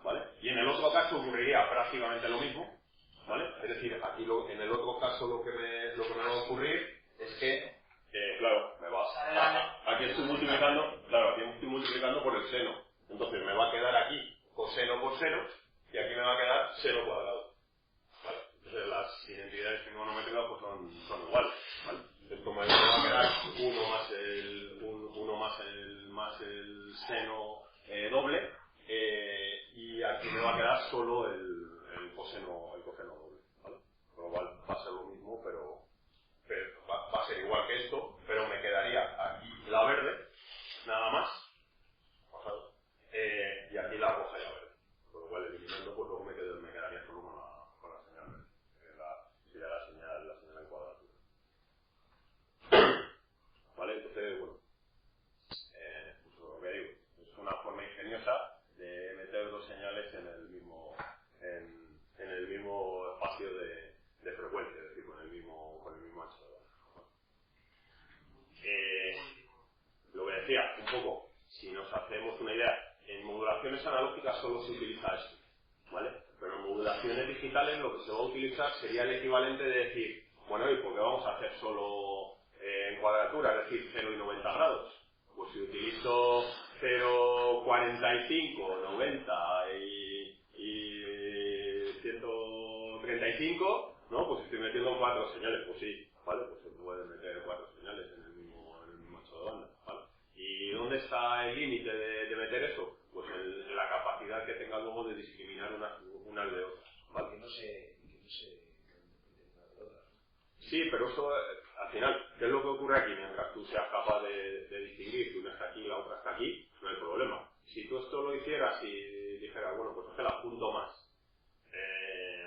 ¿Vale? Y en el otro caso ocurriría prácticamente lo mismo. ¿Vale? Es decir, aquí en el otro caso lo que me va a ocurrir es que, claro, aquí estoy multiplicando por el seno. Entonces me va a quedar aquí coseno por seno y aquí me va a quedar seno cuadrado. ¿Vale? Entonces las identidades trigonométricas pues son iguales. ¿Vale? Esto me va a quedar 1 más el seno doble, y aquí me va a quedar solo el coseno doble. ¿Vale? Con lo cual va a ser lo mismo, pero va a ser igual que esto, pero me quedaría aquí la verde, nada más, pasado, y aquí la roja y la verde. Con lo cual, eliminando, pues luego me quedaría solo con la señal verde. Sería la señal en cuadratura. ¿Vale? Entonces, bueno, pues lo que digo, es una forma ingeniosa de meter dos señales en el mismo espacio de frecuencia, es decir, con el mismo ancho de banda. Lo que decía, un poco, si nos hacemos una idea, en modulaciones analógicas solo se utiliza esto, ¿vale? Pero en modulaciones digitales lo que se va a utilizar sería el equivalente de decir, bueno, ¿y por qué vamos a hacer solo en cuadratura, es decir, 0 y 90 grados? Pues si utilizo 0,40 45, 90 y 135, ¿no? Pues estoy metiendo 4 señales, pues sí, ¿vale? Pues se puede meter 4 señales en el mismo ancho de banda, ¿vale? ¿Y dónde está el límite de meter eso? Pues en la capacidad que tenga luego de discriminar unas de otras, ¿vale? Que no se Sí, pero eso, al final, ¿qué es lo que ocurre aquí? Mientras tú seas capaz de distinguir que una está aquí y la otra está aquí, no hay problema. Si tú esto lo hicieras y dijeras, bueno, pues es que la junto más,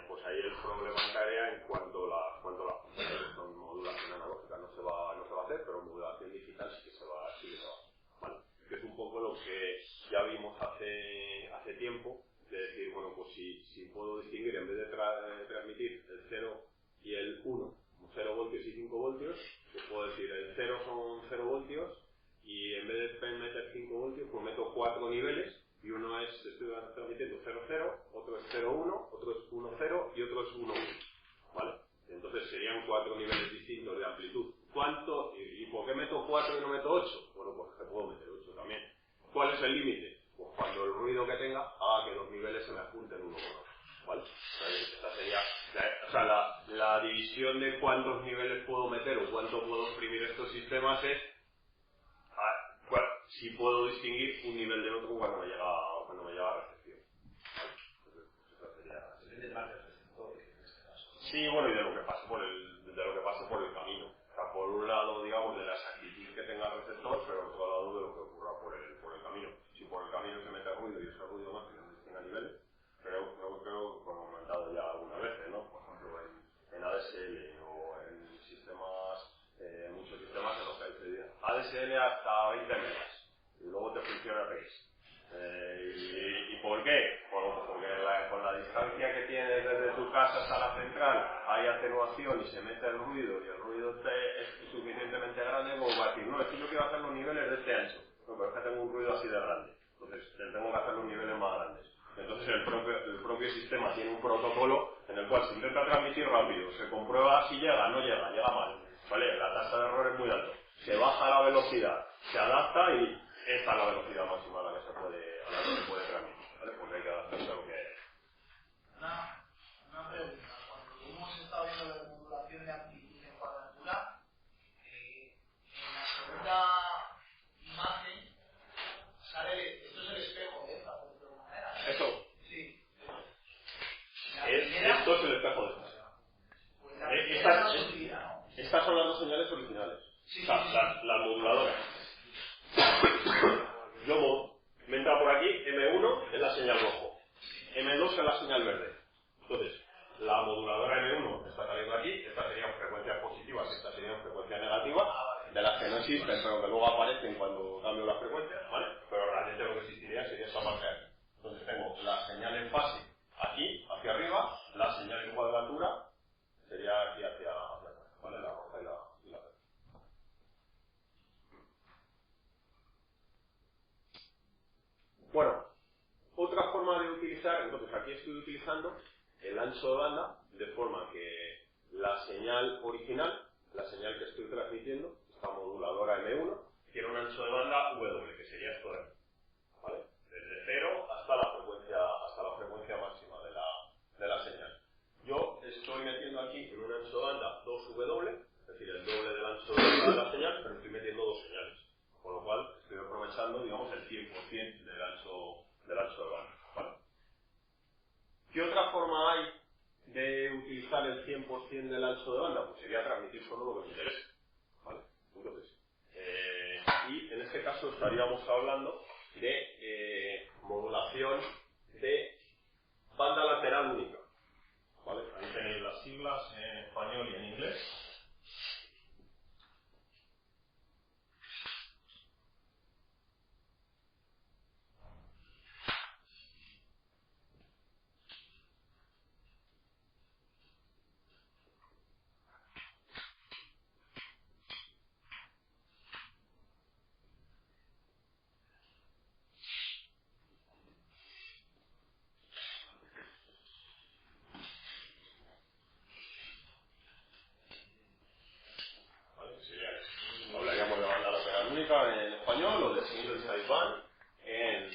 pues ahí el problema entraría en cuanto la juntas. Con modulación analógica no se va a hacer, pero modulación digital sí que se va a hacer, ¿vale? Que es un poco lo que ya vimos hace tiempo, de decir, bueno, pues si puedo distinguir, en vez de transmitir el 0 y el 1, 0 voltios y 5 voltios, pues puedo decir el 0 son 0 voltios y en vez de meter 5 voltios, pues meto 4 niveles y uno es, estoy transmitiendo 0, 0, otro es 0, 1, otro es 1, 0 y otro es 1, 1, ¿vale? Entonces serían 4 niveles distintos de amplitud. ¿Cuánto? ¿Y por qué meto 4 y no meto 8? Bueno, pues que puedo meter 8 también. ¿Cuál es el límite? Pues cuando el ruido que tenga haga que los niveles se me junten uno con otro, ¿vale? Esta sería, la división de cuántos niveles puedo meter o cuánto puedo exprimir estos sistemas es si puedo distinguir un nivel de otro cuando me llega a recepción, ¿vale? Entonces, esa sería... depende más del receptor en este caso. Sí, bueno, y de lo que pase por el camino. O sea, por un lado, digamos, de la exactitud que tenga el receptor, pero por otro lado de lo que ocurra por el camino. Si por el camino se mete ruido y ese ruido más que no distingue a niveles, creo que lo hemos comentado ya algunas veces, ¿no? Por ejemplo, en ADSL o en sistemas, muchos sistemas en los que hay ADSL hasta 20 megas y luego te funciona RX. ¿Y por qué? Bueno, porque con la distancia que tienes desde tu casa hasta la central hay atenuación y se mete el ruido y el ruido es suficientemente grande como para decir, no, es que yo quiero hacer los niveles de este ancho, no, pero es que tengo un ruido así de grande, entonces tengo que hacer los niveles más grandes. Entonces el propio sistema tiene un protocolo en el cual se intenta transmitir rápido, se comprueba si llega, no llega, llega mal, ¿vale? La tasa de error es muy alta, se baja la velocidad, se adapta y esta es la velocidad máxima a la que se puede transmitir, ¿vale? Porque hay que adaptarse a lo que hay. Una pregunta. Cuando hemos estado viendo la modulación de amplitud en cuadratura, en la segunda imagen sale, esto es el espejo de esta, por decirlo de alguna manera. ¿Eso? Sí. La primera, Esto es el espejo de estas. pues la primera no se utiliza, ¿no? Estas son las dos señales originales. Sí, O sea, sí, sí. las moduladoras. Me entra por aquí, M1 es la señal rojo, M2 es la señal verde. Entonces, la moduladora M1 está saliendo aquí, estas serían frecuencias positivas y estas serían frecuencias negativas, de las que no existen, pero que luego aparecen cuando cambio las frecuencias, ¿vale? Pero realmente lo que existiría sería esta parte de aquí. Entonces tengo la señal en fase aquí, hacia arriba, la señal en cuadratura sería aquí hacia atrás, ¿vale? La roja y la verde. Bueno, otra forma de utilizar, entonces aquí estoy utilizando el ancho de banda de forma que la señal original, la señal que estoy transmitiendo, esta moduladora M1, tiene un ancho de banda W, que sería esto de aquí, ¿vale? Desde 0 hasta la frecuencia máxima de la señal. Yo estoy metiendo aquí en un ancho de banda 2W, es decir, el doble del ancho de banda de la señal, pero estoy metiendo dos señales, con lo cual estoy aprovechando, digamos, el 100% del ancho de banda, ¿vale? ¿Qué otra forma hay de utilizar el 100% del ancho de banda? Pues sería transmitir solo lo que me interesa, ¿vale? Entonces, y en este caso estaríamos hablando de modulación de banda lateral única, ¿vale? Ahí tenéis las siglas en español y en inglés. Hablaríamos de banda lateral única en español o de single sideband en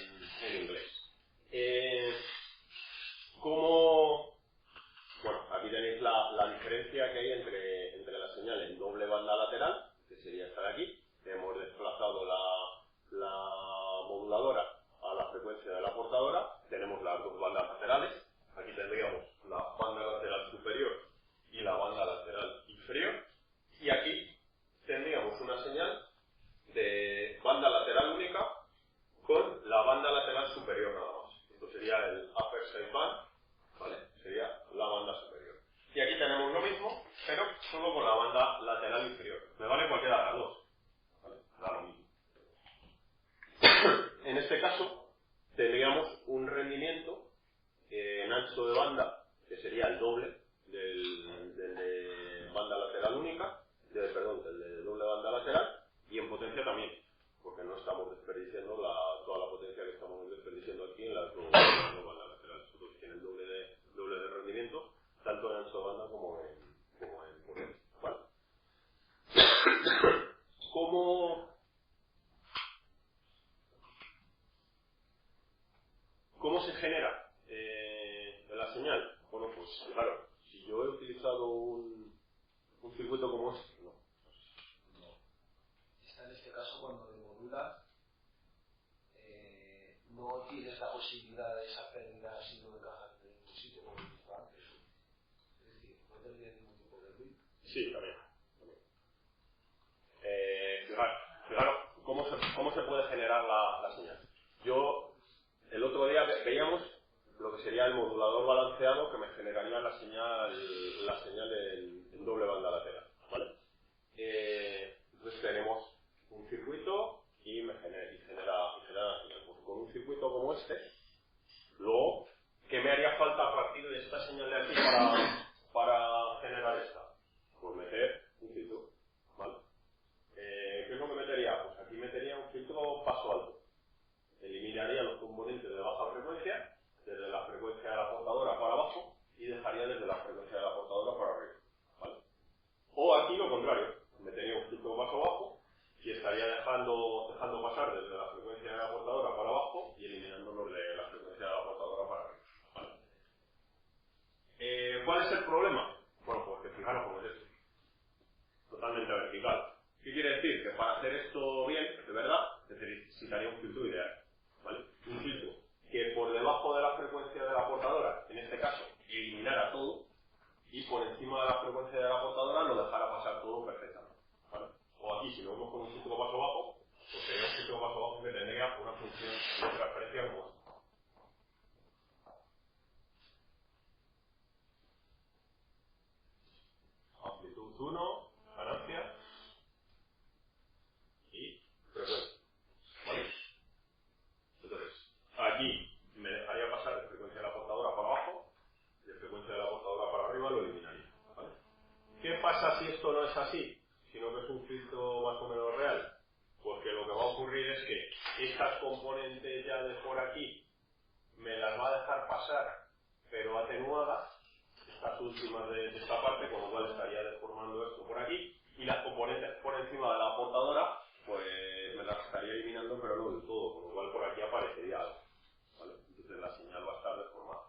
En este caso, tendríamos un rendimiento en ancho de banda, que sería el doble del de banda lateral única, del de doble banda lateral, y en potencia también, porque no estamos desperdiciando toda la potencia que estamos desperdiciando aquí en las dos bandas laterales. Nosotros tienen doble de rendimiento, tanto en ancho de banda como en potencia. ¿Vale? ¿Cómo se genera la señal? Bueno, pues claro, si yo he utilizado un circuito como este, no. Está en este caso cuando le modulas, no tienes la posibilidad de esa pérdida si no encajas en un sitio como he antes. Es decir, no tendría ningún tipo de ruido. Sí, también. Fijaros, ¿cómo se puede generar la señal? El otro día veíamos lo que sería el modulador balanceado que me generaría la señal en doble banda lateral, ¿vale? Entonces tenemos un circuito y genera la señal. Pues con un circuito como este, luego, ¿qué me haría falta a partir de esta señal de aquí para generar esta? Pues meter un filtro, ¿vale? ¿Qué es lo que metería? Pues aquí metería un filtro paso alto. Eliminaría los componentes de baja frecuencia, desde la frecuencia de la portadora para abajo, y dejaría desde la frecuencia de la portadora para arriba, ¿vale? O aquí lo contrario, metería un filtro paso bajo y estaría dejando pasar desde la frecuencia de la portadora para abajo y eliminándolos de la frecuencia de la portadora para arriba, ¿vale? ¿Cuál es el problema? Bueno, pues que fijaros cómo es esto. Totalmente vertical. ¿Qué quiere decir? Que para hacer esto bien, de verdad, necesitaría un filtro ideal, ¿vale? Un filtro que por debajo de la frecuencia de la portadora, en este caso, eliminara todo, y por encima de la frecuencia de la portadora lo dejara pasar todo perfectamente, ¿vale? O aquí, si lo vemos con un filtro paso bajo, pues sería un filtro paso bajo que tendría una función de transferencia como esta. Amplitud 1, ganancia y frecuencia, ¿vale? Entonces, aquí me dejaría pasar de frecuencia de la portadora para abajo, de frecuencia de la portadora para arriba lo eliminaría, ¿vale? ¿Qué pasa si esto no es así? Sino que es un filtro más o menos real. Pues que lo que va a ocurrir es que estas componentes ya de por aquí me las va a dejar pasar, pero atenuadas, estas últimas de esta parte, con lo cual estaría deformando esto por aquí, y las componentes por encima de la portadora, pues me las estaría eliminando, pero no del todo, con lo cual por aquí aparecería algo, ¿vale? Entonces la señal va a estar deformada.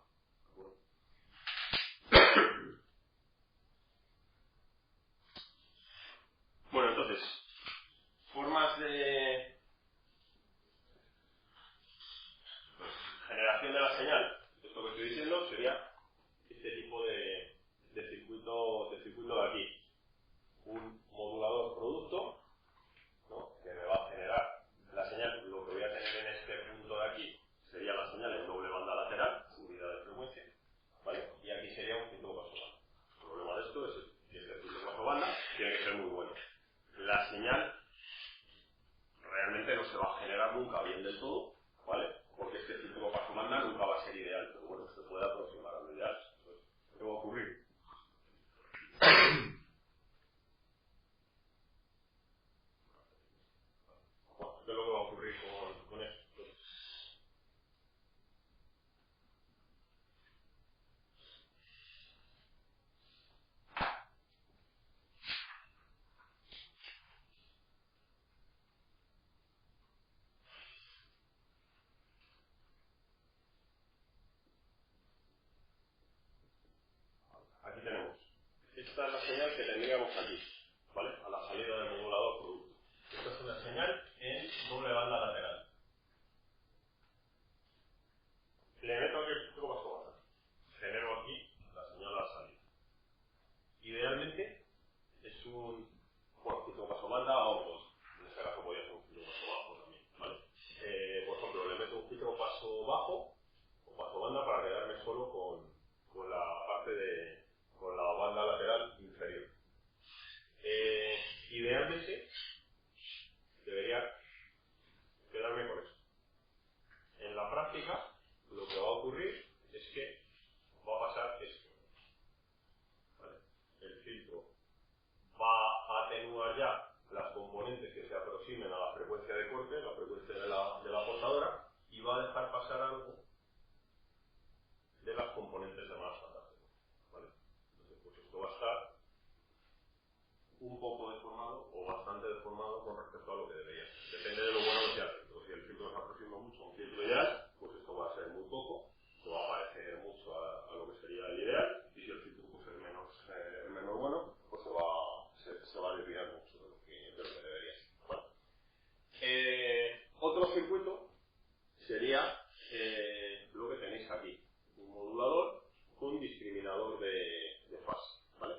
Bueno, entonces, formas de generación de la señal. Esto que estoy diciendo sería este tipo de circuito de aquí. Un modulador producto, ¿no?, que me va a generar la señal. Lo que voy a tener en este punto de aquí sería la señal en doble banda lateral, unidad de frecuencia, ¿vale? Y aquí sería un filtro paso banda. El problema de esto es que este filtro paso banda tiene que ser muy bueno. La señal realmente no se va a generar nunca bien del todo, ¿vale? Porque este filtro paso banda nunca va a ser ideal, pero bueno, se puede aproximar a lo ideal. Entonces, ¿qué va a ocurrir? Bueno, ¿qué es lo que va a ocurrir con esto? Aquí tenemos. Esta es la señal que tendríamos aquí, ¿vale? A la salida del modulador producto. Esta es una señal en doble banda lateral. Le meto aquí el filtro paso banda. Genero aquí la señal a la salida. Idealmente es un filtro paso banda o pues, en este caso podría ser un filtro paso bajo también, ¿vale? Por ejemplo, le meto un filtro paso bajo o paso banda para quedarme solo con la parte con la banda lateral inferior. ocurrir es que va a pasar esto. ¿Vale? El filtro va a atenuar ya las componentes que se aproximen a la frecuencia de corte, la frecuencia de la portadora, y va a dejar pasar algo de las componentes de masa. ¿Vale? Entonces, pues esto va a estar un poco deformado o bastante deformado con respecto a lo que debería ser. Depende de lo bueno que se hace. Pero si el filtro se aproxima mucho a un filtro ideal, pues esto va a ser muy poco, no va a parecer mucho a lo que sería el ideal, y si el filtro pues, es menos bueno, pues se va a desviar mucho de lo que debería ser. Bueno. Otro circuito sería lo que tenéis aquí, un modulador con discriminador de fase. ¿Vale?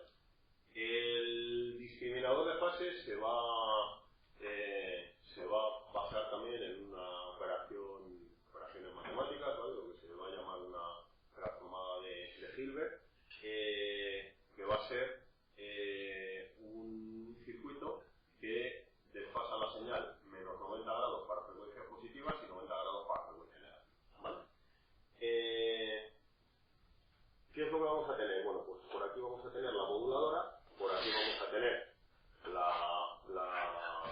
El discriminador de fase se va a basar también en una operaciones matemáticas, ¿vale? Lo que se va a llamar una transformada de Hilbert, que va a ser un circuito que desfasa la señal menos 90 grados para frecuencias positivas y 90 grados para frecuencias negativas. ¿Vale? ¿Qué es lo que vamos a tener? Bueno, pues por aquí vamos a tener la moduladora, por aquí vamos a tener la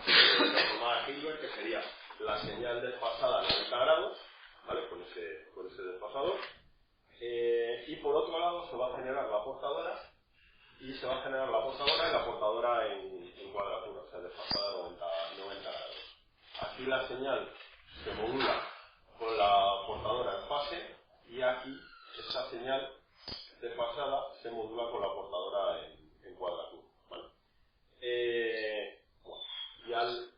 transformada Hilbert, que sería la señal desfasada a 90 grados, ¿vale? Con ese desfasador. Y por otro lado se va a generar la portadora, y se va a generar la portadora en cuadratura, o sea, desfasada a 90 grados. Aquí la señal se modula con la portadora en fase, y aquí esa señal desfasada se modula con la portadora en cuadratura. ¿Vale? Bueno, y al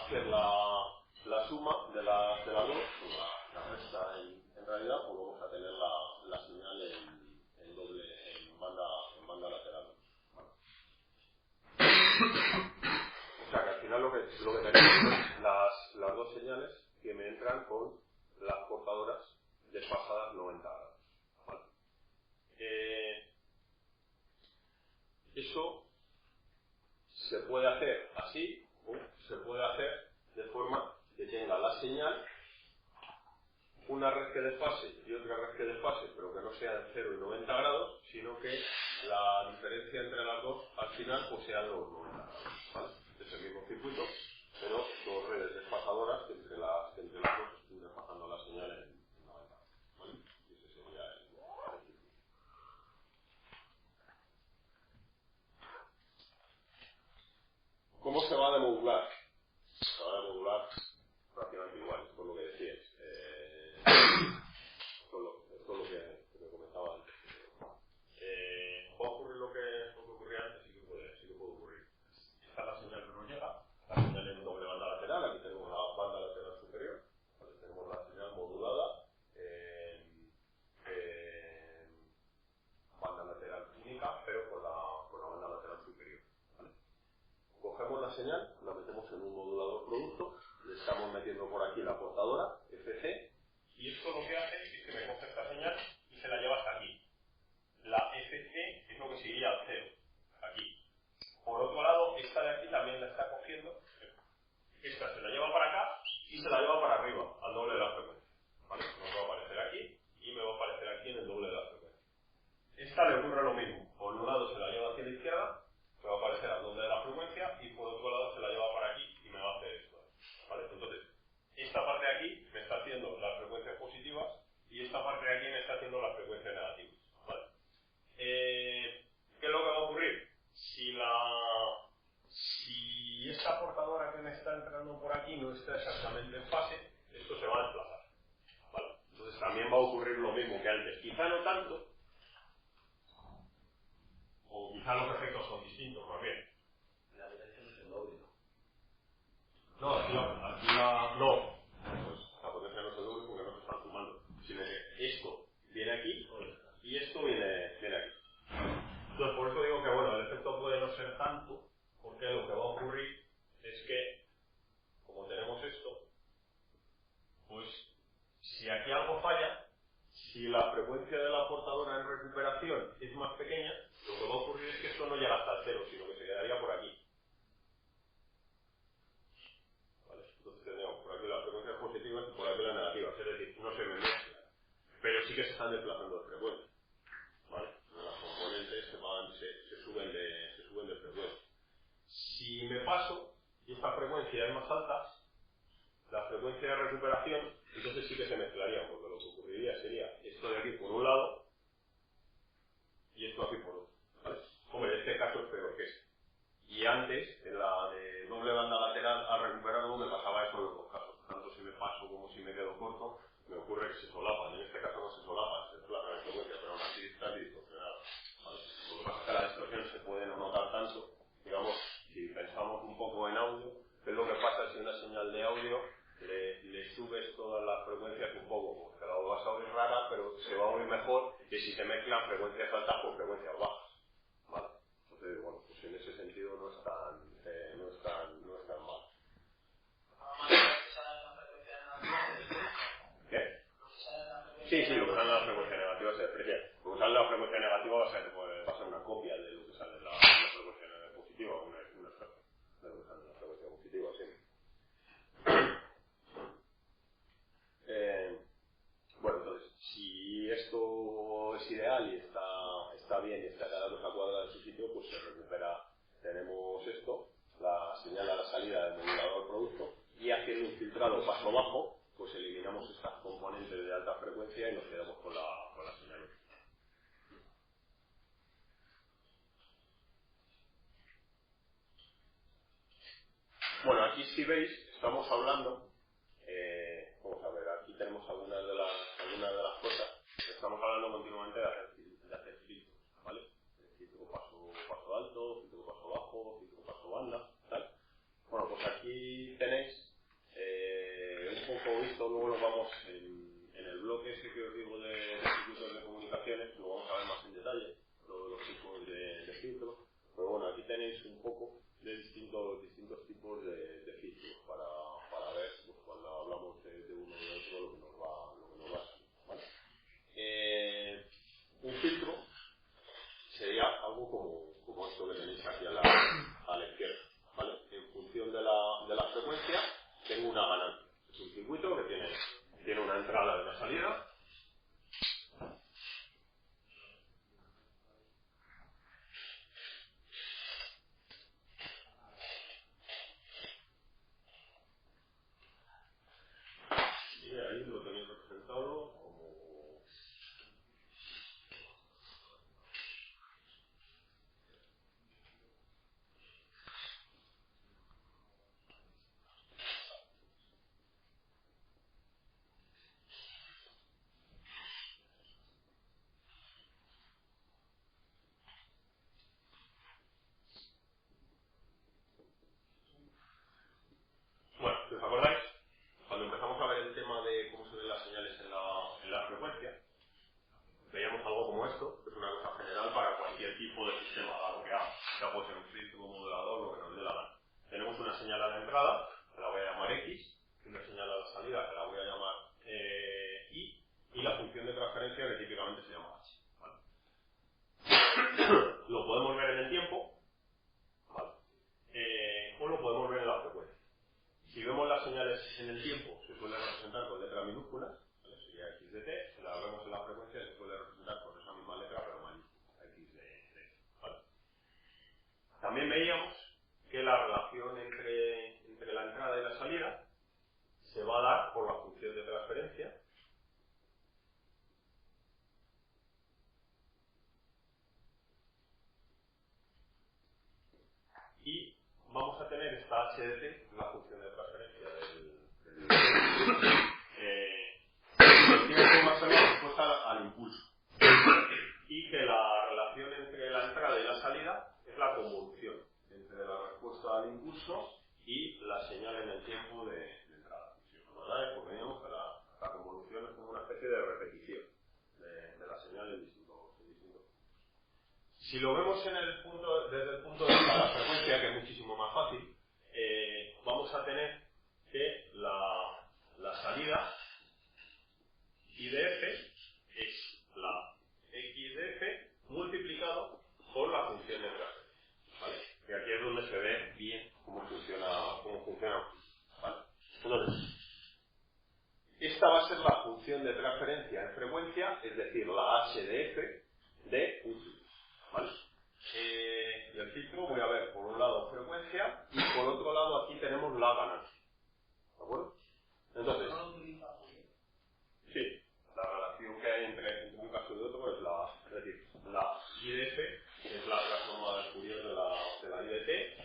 hacer la suma de las dos, pues la resta en realidad, pues vamos a tener la señal en doble, en banda lateral. ¿Vale? O sea que al final lo que tenemos es las dos señales que me entran con las portadoras desfasadas 90 grados. ¿Vale? Eso se puede hacer así, o se puede hacer de forma que tenga la señal, una red que desfase y otra red que desfase, pero que no sea de 0 y 90 grados, sino que la diferencia entre las dos al final pues sean los 90 grados. ¿Vale? Es el mismo circuito, pero dos redes desfasadoras que entre las dos estén desfasando la señal en 90. ¿Vale? Y ese sería el circuito. ¿Cómo se va a demodular? Se va a demodular prácticamente igual, por lo que decíais. Esto es lo que me comentaba antes. Va a ocurrir lo que ocurría antes, sí que puede ocurrir. Esta es la señal que nos llega, la señal en doble banda lateral, aquí tenemos la banda lateral superior, ¿vale? Tenemos la señal modulada en banda lateral única, pero con la banda lateral superior. ¿Vale? Cogemos la señal, la metemos en un modulador producto, le estamos metiendo por aquí la portadora, FC, y esto lo que hace es que me coge esta señal y se la lleva hasta aquí. La FC es lo que seguiría al 0, aquí. Por otro lado, esta de aquí también la está cogiendo, esta se la lleva para acá y se la lleva para arriba, al doble de la frecuencia. ¿Vale? Me va a aparecer aquí y me va a aparecer aquí en el doble de la frecuencia. Esta le ocurre lo mismo, por un lado se la lleva hacia la izquierda, me va a aparecer al doble de la frecuencia, y por otro lado se la lleva para aquí y me va a hacer esto. ¿Vale? Entonces, esta parte de aquí me está haciendo las frecuencias positivas y esta parte de aquí me está haciendo las frecuencias negativas. ¿Vale? ¿Qué es lo que va a ocurrir? Si esta portadora que me está entrando por aquí no está exactamente en fase, esto se va a desplazar. ¿Vale? Entonces también va a ocurrir lo mismo que antes. Quizá no tanto, o quizá los efectos son distintos, más bien. La diferencia no es el doble, ¿no? No, aquí no. Pues la potencia no es el doble porque no se están sumando. Sino que esto viene aquí y esto viene aquí. Entonces, por eso digo que bueno, el efecto puede no ser tanto, porque lo que va a ocurrir es que, como tenemos esto, pues si aquí algo falla, si la frecuencia de la portadora en recuperación es más pequeña, lo que va a ocurrir es que esto no llega hasta el 0, sino que se quedaría por aquí. ¿Vale? Entonces tendríamos por aquí las frecuencias positivas y por aquí las negativas, es decir, no se me mezcla. Pero sí que se están desplazando de frecuencia, ¿vale? Las componentes se suben de frecuencia. Si me paso y esta frecuencia es más alta, la frecuencia de recuperación, entonces sí que se mezclaría, porque lo que ocurriría sería esto de aquí por un lado y esto aquí por otro, ¿vale? Hombre, en este caso es peor que este. Y antes, en la de doble banda lateral a recuperado, me pasaba eso en los dos casos. Tanto si me paso como si me quedo corto, me ocurre que se solapan. En este caso no se solapan, se desplazan en frecuencia, pero aún así está distorsionado, ¿vale? Lo que pasa es que la distorsión se puede no notar tanto. Digamos, si pensamos un poco en audio, ¿qué es lo que pasa si una señal de audio le subes todas las frecuencias un poco? Porque la vas a oír rara, pero se va a oír mejor que si se mezclan frecuencias altas con frecuencias bajas, ¿vale? Entonces, bueno, pues en ese sentido no es tan mal. ¿Qué? Sí, lo que sale en la frecuencia negativa se desprecia. Lo que sale en la frecuencia negativa va a ser una copia de lo que sale en la frecuencia positiva, un efecto de lo que sale en la frecuencia positiva, sí. Bueno, entonces, si esto es ideal y está bien y está cada cosa cuadrada en su sitio, pues se recupera. Tenemos esto, la señal a la salida del modulador producto, y haciendo un filtrado paso bajo, pues eliminamos estas componentes de alta frecuencia y nos quedamos con la señal. Bueno, aquí si veis, estamos hablando, vamos a ver, aquí tenemos algunas de las cosas, estamos hablando continuamente de hacer filtros, ¿vale? Filtro paso alto, filtro paso bajo, filtro paso banda, ¿tal? Bueno, pues aquí tenéis un poco visto, luego lo vamos en el bloque ese que os digo de circuitos de comunicaciones, lo vamos a ver más en detalle, todos los tipos de filtros, pero bueno, aquí tenéis un poco de distintos tipos de filtros para ver pues, cuando hablamos de uno y de otro lo que nos va a salir, ¿vale? Un filtro sería algo como esto que tenéis aquí a la izquierda, ¿vale? En función de la frecuencia tengo una ganancia. Es un circuito que tiene una entrada y una salida. Y ahí lo tenéis representado como... Bueno, si os acordáis, cuando empezamos a ver el tema de cómo se ven las señales en la frecuencia, veíamos algo como esto, que es una cosa general para cualquier tipo de sistema, dado que ya puede ser un filtro, un modulador, lo que nos dé la gana. Tenemos una señal a la entrada, que la voy a llamar X, y una señal a la salida, que la voy a llamar Y, y la función de transferencia, que típicamente se llama H, ¿vale? Lo podemos ver en el tiempo, ¿vale? O lo podemos ver en la frecuencia. Si vemos las señales en el tiempo, se suele representar con letras minúsculas, ¿vale? Sería X de T. Si la vemos en la frecuencia, se suele representar con esa misma letra, pero mayúscula, X de T, ¿vale? También veíamos que la relación entre la entrada y la salida se va a dar por la función de transferencia. Y vamos a tener esta H de T, la función de transferencia tiene que más ser la respuesta al impulso. Y que la relación entre la entrada y la salida es la convolución entre la respuesta al impulso y la señal en el tiempo de entrada. Si os acordáis, porque veíamos que la convolución es como una especie de repetición de la señal en distintos. Si lo vemos desde el punto de vista de la frecuencia, que es muchísimo más fácil, vamos a tener que la salida I de F es la X de F multiplicado por la función de transferencia, ¿vale? Y aquí es donde se ve bien cómo funciona, ¿vale? Entonces, esta va a ser la función de transferencia en frecuencia, es decir, la h de f de un filtro, ¿vale? Y el filtro voy a ver por un lado frecuencia y por otro lado aquí tenemos la ganancia, ¿de acuerdo? Entonces, sí, la relación que hay entre un caso y otro es la I de f, que es la transformada de Fourier de la I de t,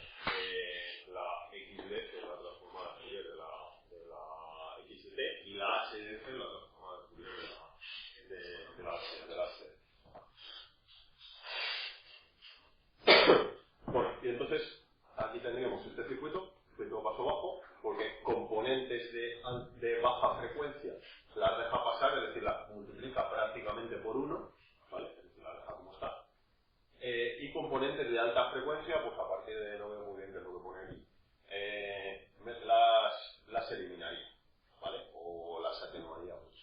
la x de f es la transformada de Fourier de la x de t, y la h de f es la transformada de Fourier de la h. Bueno, y entonces aquí tendríamos este circuito paso bajo, porque componentes de baja frecuencia las deja pasar, es decir, las multiplica prácticamente por 1, ¿vale? Es decir, las deja como está. Y componentes de alta frecuencia, pues a partir de, no veo muy bien qué es lo que pone aquí, las eliminaría, ¿vale? O las atenuaría, pues.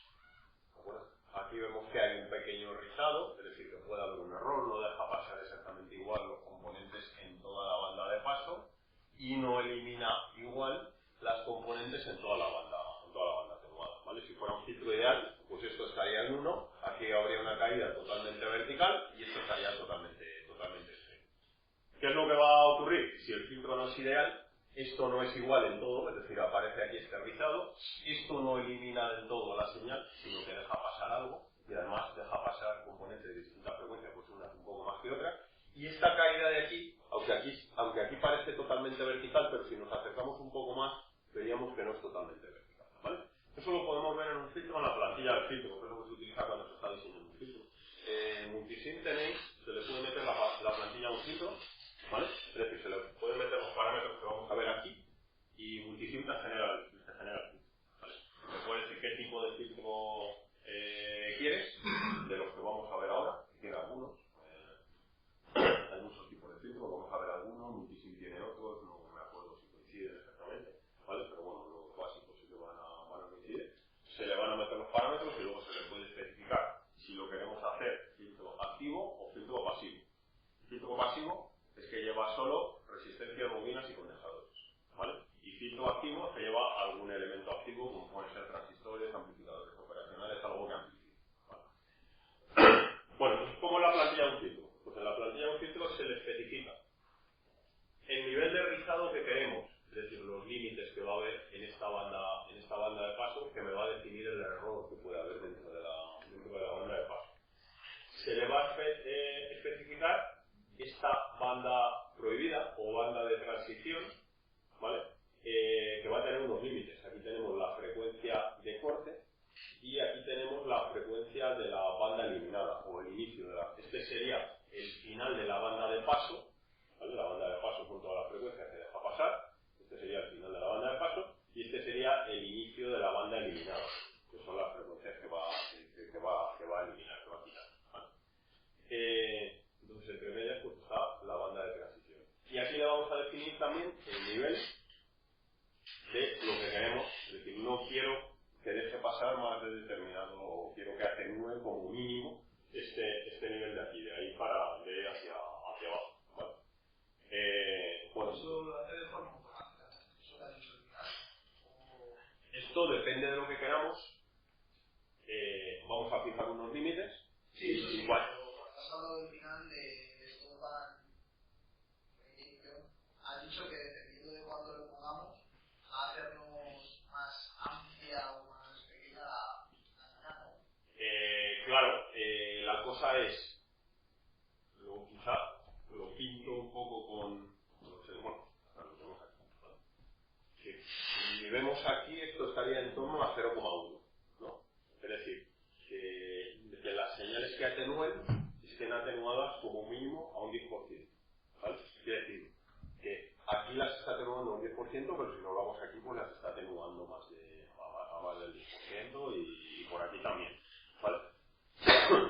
¿De acuerdo? Aquí vemos que hay un pequeño rizado, es decir, que puede haber un error, no deja pasar exactamente igual los componentes en toda la banda de paso y no elimina igual las componentes en toda la banda atenuada, ¿vale? Si fuera un filtro ideal, pues esto estaría en 1, aquí habría una caída totalmente vertical y esto estaría totalmente extremo. ¿Qué es lo que va a ocurrir? Si el filtro no es ideal, esto no es igual en todo, es decir, aparece aquí este rizado, esto no elimina del todo la señal, sino que deja pasar algo, y además deja pasar componentes de distinta frecuencia, pues una un poco más que otra, y esta caída de aquí, aunque aquí parece totalmente vertical, pero si nos acercamos un poco más, veríamos que no es totalmente vertical, ¿vale? Eso lo podemos ver en un filtro, en la plantilla del filtro, que es lo que se utiliza cuando se está diseñando un filtro. En Multisim tenéis, se le puede meter la plantilla a un filtro, ¿vale? Es decir, se le pueden meter los parámetros que vamos a ver aquí y Multisim te genera el filtro, ¿vale? Le puedes decir qué tipo de filtro quieres, de los que vamos a ver ahora, que tiene algunos. Hay muchos tipos de filtros, vamos a ver algunos, Multisim tiene otros, no me acuerdo si coinciden exactamente, ¿vale? Pero bueno, los básicos sí que van a coincidir. Se le van a meter los parámetros y luego se le puede especificar si lo queremos hacer filtro activo o filtro pasivo. Filtro pasivo es que lleva solo resistencias, bobinas y condensadores, ¿vale? Y filtro activo que lleva algún elemento activo, como pueden ser transistores, amplificadores operacionales, algo que amplifique, ¿vale? Bueno, pues ¿cómo es la plantilla de un filtro? Pues en la plantilla de un filtro se le especifica el nivel de rizado que queremos, es decir, los límites que va a haber en esta banda de paso, que me va a definir el error que puede haber dentro de la banda de paso. Se le va a especificar esta banda prohibida o banda de transición, ¿vale? Que va a tener unos límites. Aquí tenemos la frecuencia de corte y aquí tenemos la frecuencia de la banda eliminada o el inicio de la. Este sería el final de la banda de paso, ¿vale? La banda de paso con toda la frecuencia que deja pasar. Este sería el final de la banda de paso y este sería el inicio de la banda eliminada, que son las frecuencias que va a eliminar, que va a quitar, ¿vale? Entonces entre medias pues está la banda de transición. Y aquí le vamos a definir también el nivel de lo que queremos, es decir, no quiero que deje pasar más de determinado, o quiero que atenúe como mínimo este nivel de aquí, de ahí de hacia abajo, ¿vale? Bueno, ¿Eso lo hace de forma automática? ¿Eso lo ha dicho el final? esto depende de lo que queramos. Vamos a fijar unos límites. Sí, eso sí. Igual. Has hablado del final de esto van en principio. Has dicho que dependiendo de cuándo lo pongamos, va a hacernos más amplia o más pequeña la señal, ¿no? Claro, la cosa es, luego quizá lo pinto un poco con, no sé, bueno, lo tenemos aquí, ¿vale? Que si vemos aquí, esto estaría en torno a 0,1, ¿no? Es decir, que las señales que atenúen estén atenuadas como mínimo a un 10%, ¿vale? Quiere decir que aquí las está atenuando a un 10%, pero si lo vamos aquí, pues las está atenuando a más del 10% y por aquí también, ¿vale?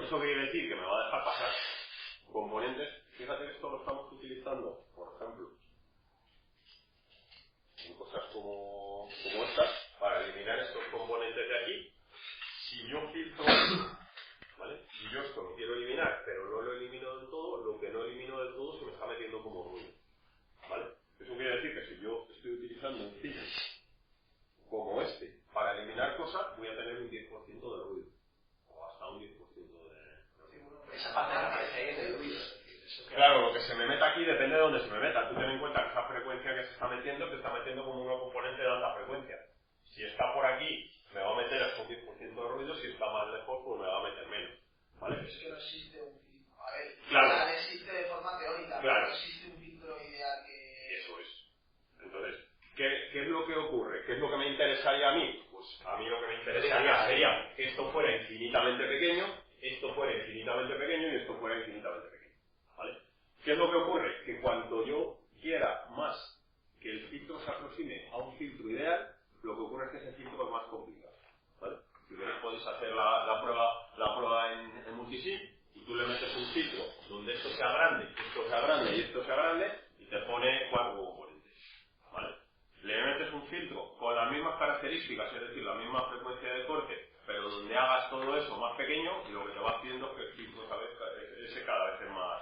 Eso quiere decir que me va a dejar pasar componentes. Fíjate que esto lo estamos utilizando, por ejemplo, en cosas como estas, para eliminar estos componentes de aquí. Si yo filtro, ¿vale? Si yo esto lo quiero eliminar, pero no lo elimino del todo, lo que no elimino del todo se me está metiendo como ruido, ¿vale? Eso quiere decir que si yo estoy utilizando un filtro como este para eliminar cosas, voy a tener me meta aquí depende de dónde se me meta. Tú ten en cuenta que esa frecuencia que se está metiendo como una componente de alta frecuencia. Si está por aquí, me va a meter hasta un 10% de ruido, si está más lejos, pues me va a meter menos. ¿Vale? Es que no existe un filtro. A ver, claro. Existe de forma teórica, claro. pero no existe un filtro ideal que... Eso es. Entonces, ¿qué es lo que ocurre? ¿Qué es lo que me interesaría a mí? Pues a mí lo que me interesaría sería que esto fuera infinitamente pequeño, esto fuera infinitamente pequeño y esto fuera infinitamente pequeño. ¿Vale? ¿Qué es lo que ocurre? Que cuando yo quiera más que el filtro se aproxime a un filtro ideal, lo que ocurre es que ese filtro es más complicado. ¿Vale? Si queréis podéis hacer la prueba en multisim y tú le metes un filtro donde esto sea grande y esto sea grande y te pone 4 componentes. ¿Vale? Le metes un filtro con las mismas características, es decir, la misma frecuencia de corte, pero donde hagas todo eso más pequeño y lo que te va haciendo es que el filtro ese cada vez es más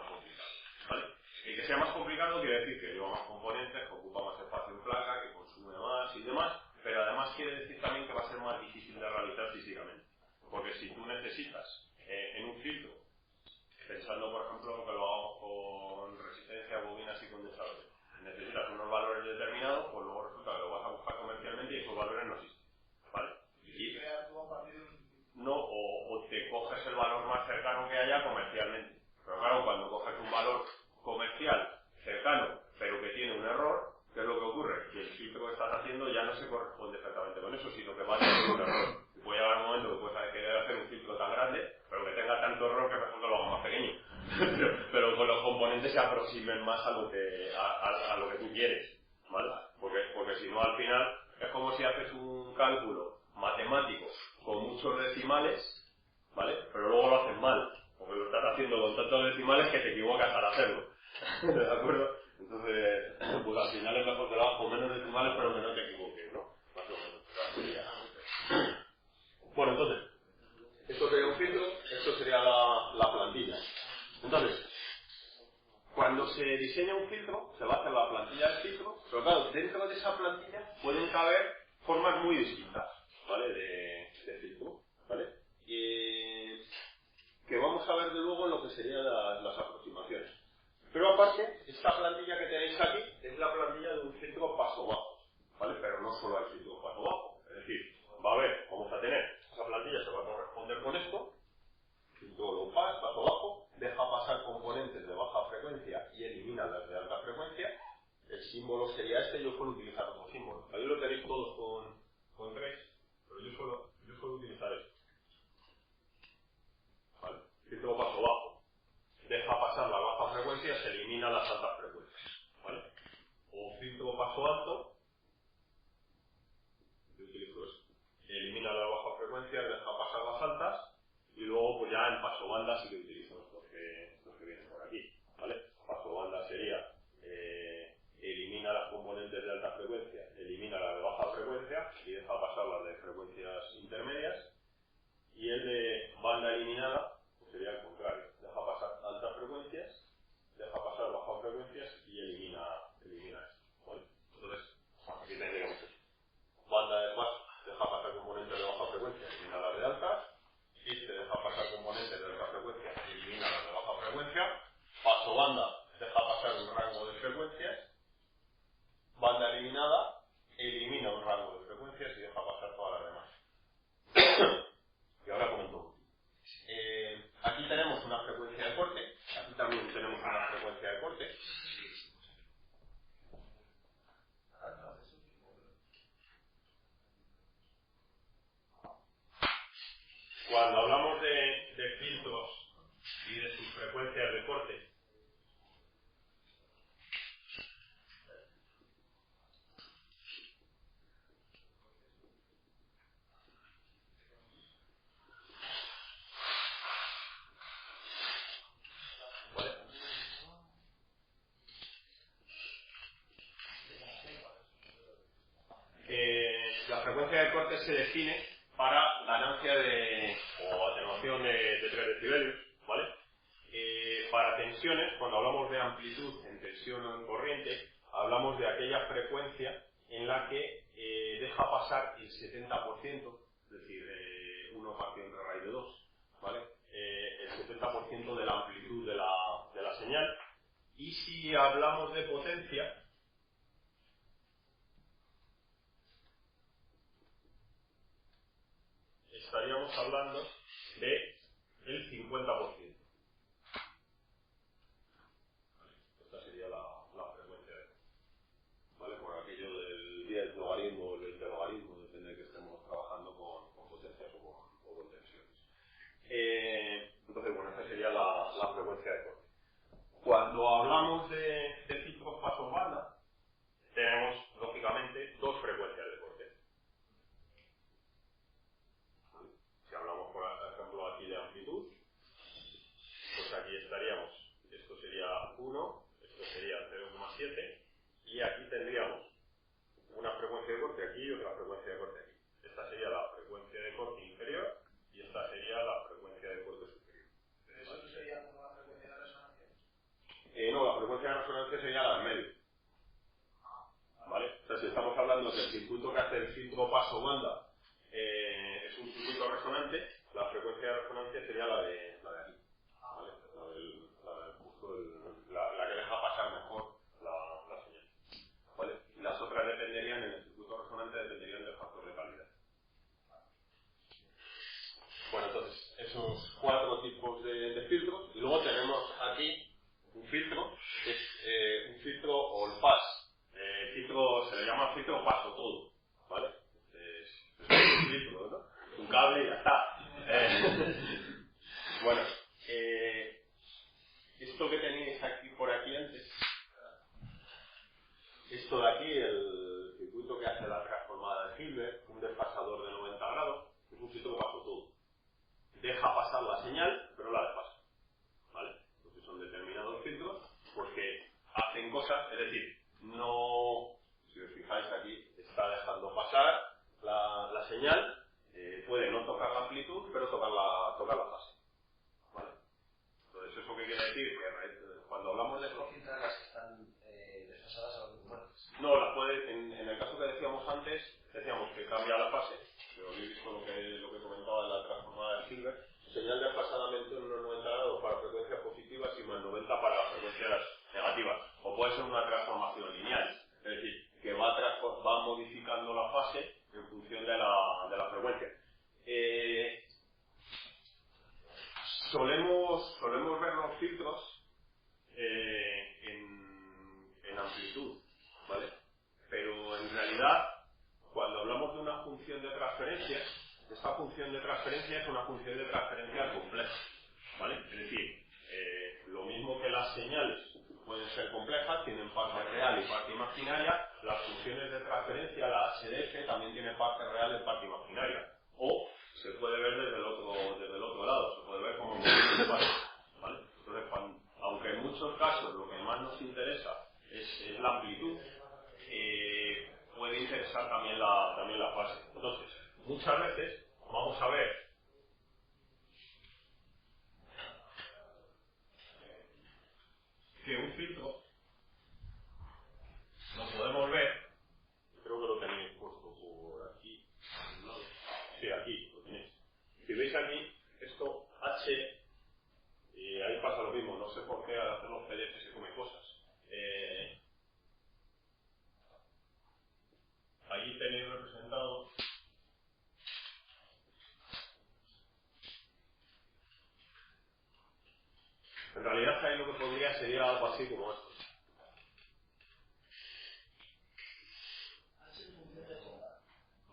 complicado. ¿Vale? El que sea más complicado quiere decir que lleva más componentes, que ocupa más espacio en placa, que consume más y demás, pero además quiere decir también que va a ser más difícil de realizar físicamente. Porque si tú necesitas en un filtro, pensando por ejemplo que lo hagamos con resistencia, bobinas y condensadores, necesitas unos valores determinados, pues luego resulta que lo vas a buscar comercialmente y esos valores no existen. ¿Vale? Y no, o te coges el valor más cercano que haya comercialmente. Pero claro, cuando coges un valor comercial cercano, pero que tiene un error, ¿qué es lo que ocurre? Que el filtro que estás haciendo ya no se corresponde exactamente con eso, sino que va a tener un error. Y puede llegar un momento que puedes querer hacer un filtro tan grande, pero que tenga tanto error que mejor que lo haga más pequeño. pero con los componentes se aproximen más a lo que tú quieres, ¿vale? Porque si no, al final, es como si haces un cálculo matemático con muchos decimales, ¿vale? Pero luego lo haces mal, porque lo estás haciendo con tantos decimales que te equivocas al hacerlo. ¿De acuerdo? Entonces, pues al final es mejor que lo hagas con menos decimales, pero que no te equivoques, ¿no? Más o menos. Bueno, entonces, esto sería un filtro, esto sería la plantilla. Entonces, cuando se diseña un filtro, se va a hacer la plantilla del filtro, pero claro, dentro de esa plantilla pueden caber formas muy distintas, ¿vale? De filtro, ¿vale? Que vamos a ver de luego en lo que serían las aproximaciones. Pero aparte, esta plantilla que tenéis aquí es la plantilla de un filtro paso bajo, ¿vale? Pero no solo hay filtro paso bajo, es decir, va a haber, vamos a tener, esa plantilla se va a corresponder con esto, filtro low pass, paso bajo, deja pasar componentes de baja frecuencia y elimina las de alta frecuencia. El símbolo sería este, yo suelo utilizar otro símbolo. Ahí lo tenéis todos con 3, pero yo suelo utilizar esto. ¿Vale? Filtro paso bajo. Deja pasar la baja frecuencia, se elimina las altas frecuencias. ¿Vale? O filtro paso alto. Yo utilizo esto. Elimina la baja frecuencia, deja pasar las altas. Y luego, pues ya en paso banda sí que utilizo los que vienen por aquí. ¿Vale? Paso banda sería elimina las componentes de alta frecuencia, elimina las de baja frecuencia y deja pasar las de frecuencias intermedias. Y el de banda eliminada pues sería el contrario, deja pasar altas frecuencias, deja pasar bajas frecuencias y elimina esto. ¿Vale? Entonces, aquí tendríamos esto. Banda de paso, deja pasar componentes de baja frecuencia, elimina las de altas. Este deja pasar componentes de alta frecuencia, elimina las de baja frecuencia. Paso banda, deja pasar un rango de frecuencias. Banda eliminada, elimina un rango de frecuencias y deja pasar todas las demás. Y ahora comento. Aquí tenemos una frecuencia de corte, aquí también tenemos una frecuencia de corte. Cuando hablamos de filtros y de sus frecuencias de corte, ¿vale? La frecuencia de corte se define para ganancia o atenuación de 3 decibelios, ¿vale? Para tensiones, cuando hablamos de amplitud en tensión o en corriente, hablamos de aquella frecuencia en la que deja pasar el 70%, es decir, 1 partido entre raíz de 2, ¿vale? El 70% de la amplitud de la señal Y si hablamos de potencia, estaríamos hablando de el 50%. Esta sería la frecuencia de, ¿vale? Por aquello del 10 logaritmo o el 20 logaritmo, depende de que estemos trabajando con potencias o con tensiones. Entonces, bueno, esta sería la frecuencia de corte. Cuando hablamos de filtros pasos banda, tenemos, lógicamente, dos frecuencias de corte. Si hablamos, por ejemplo, aquí de amplitud, pues aquí estaríamos, esto sería 1, esto sería 0,7, y aquí tendríamos una frecuencia de corte aquí y otra frecuencia de corte aquí. Esta sería la frecuencia de corte inferior y esta sería la frecuencia de corte superior. ¿Pero eso sería como la frecuencia de resonancia? No, la frecuencia de resonancia sería la del medio. ¿Vale? O sea, si estamos hablando que el circuito que hace el filtro paso banda es un circuito resonante, la frecuencia de resonancia sería la de aquí. ¿Vale? La que deja pasar mejor la señal. ¿Vale? Y las otras dependerían, en el circuito resonante, dependerían del factor de calidad. Bueno, entonces, esos cuatro tipos de filtros. Y luego tenemos aquí un filtro, que es un filtro all pass. Filtro, se le llama filtro paso todo, ¿vale? Es un filtro, ¿no? Un cable y ya está. Bueno, esto que tenéis aquí por aquí antes, esto de aquí, el circuito que hace la transformada de Hilbert, un desfasador de 90 grados, es un filtro paso todo. Deja pasar la señal, pero la desfasa, ¿vale? Entonces son determinados filtros, pues que hacen cosas, es decir, no, si os fijáis aquí, está dejando pasar la señal, puede no tocar la amplitud, pero tocar la fase, ¿vale? Entonces, ¿eso qué quiere decir? Que cuando hablamos de esto... filtrar las que están desfasadas a lo que muertes. No, las puede, en el caso que decíamos antes, decíamos que cambia la fase, pero habéis visto lo que comentaba de la transformada de Hilbert, señal desfasadamente en unos 90 grados para frecuencias positivas y más 90 para frecuencias negativas. O puede ser una transformación lineal, es decir, que va modificando la fase en función de la frecuencia. Solemos ver los filtros en amplitud, ¿vale? Pero en realidad, cuando hablamos de una función de transferencia, esta función de transferencia es una función de transferencia compleja, ¿vale? Es decir, lo mismo que las señales pueden ser complejas, tienen parte real y parte imaginaria, las funciones de transferencia, la HDF, también tienen parte real y parte imaginaria. O se puede ver desde el otro lado, se puede ver como movimiento de fase, ¿vale? Entonces, aunque en muchos casos lo que más nos interesa es la amplitud, puede interesar también la fase. Entonces, muchas veces vamos a ver que un filtro lo podemos ver, creo que lo tenéis puesto por aquí, sí, aquí lo tenéis. Si veis aquí, esto H, y ahí pasa lo mismo, no sé por qué al hacer los PDF se come cosas. Ahí tenéis representado en realidad ahí lo que podría sería algo así como esto.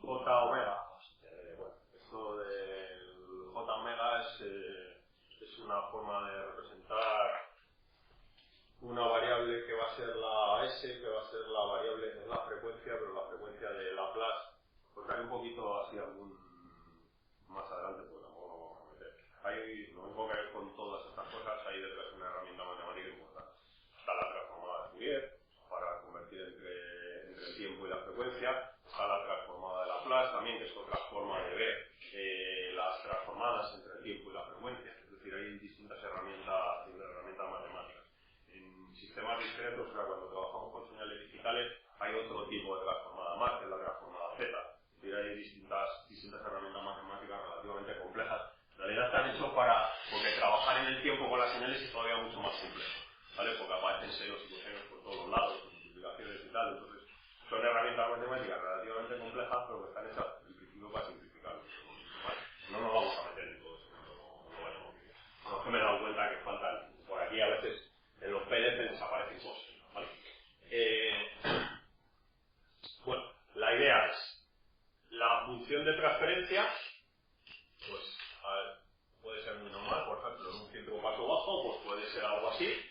J omega. Bueno, esto del J omega es una forma de representar una variable que va a ser la S, que va a ser la variable, es la frecuencia, pero la frecuencia de Laplace. Porque hay un poquito así más adelante, pues tampoco lo vamos a meter. Hay lo mismo que hay con todas estas cosas, hay detrás una herramienta matemática importante. Está la transformada de Fourier, para convertir entre el tiempo y la frecuencia. Está la transformada de Laplace también, que es otra forma de ver las transformadas entre el tiempo y la frecuencia. Es decir, hay distintas herramientas salen senos y cosenos por todos los lados, con multiplicaciones y tal. Entonces, son herramientas matemáticas relativamente complejas, pero que están hechas en principio para simplificarlo. ¿Vale? No nos vamos a meter en todo eso, no vayamos bien. No es que me he dado cuenta que faltan, por aquí a veces en los PDF desaparecen cosas. ¿Vale? Bueno, la idea es la función de transferencia, pues a ver, puede ser muy normal, por ejemplo, en un filtro paso bajo, pues puede ser algo así.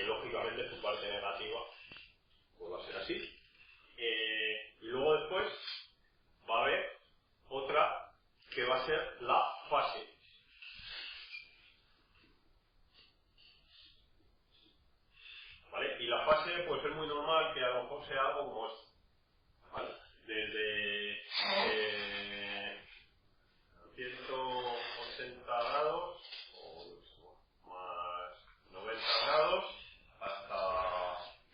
Lógicamente su parte negativa pues va a ser así. Y luego después va a haber otra que va a ser la fase. ¿Vale? Y la fase pues es muy normal que a lo mejor sea algo como esto. ¿Vale? Desde 180 grados o más 90 grados hasta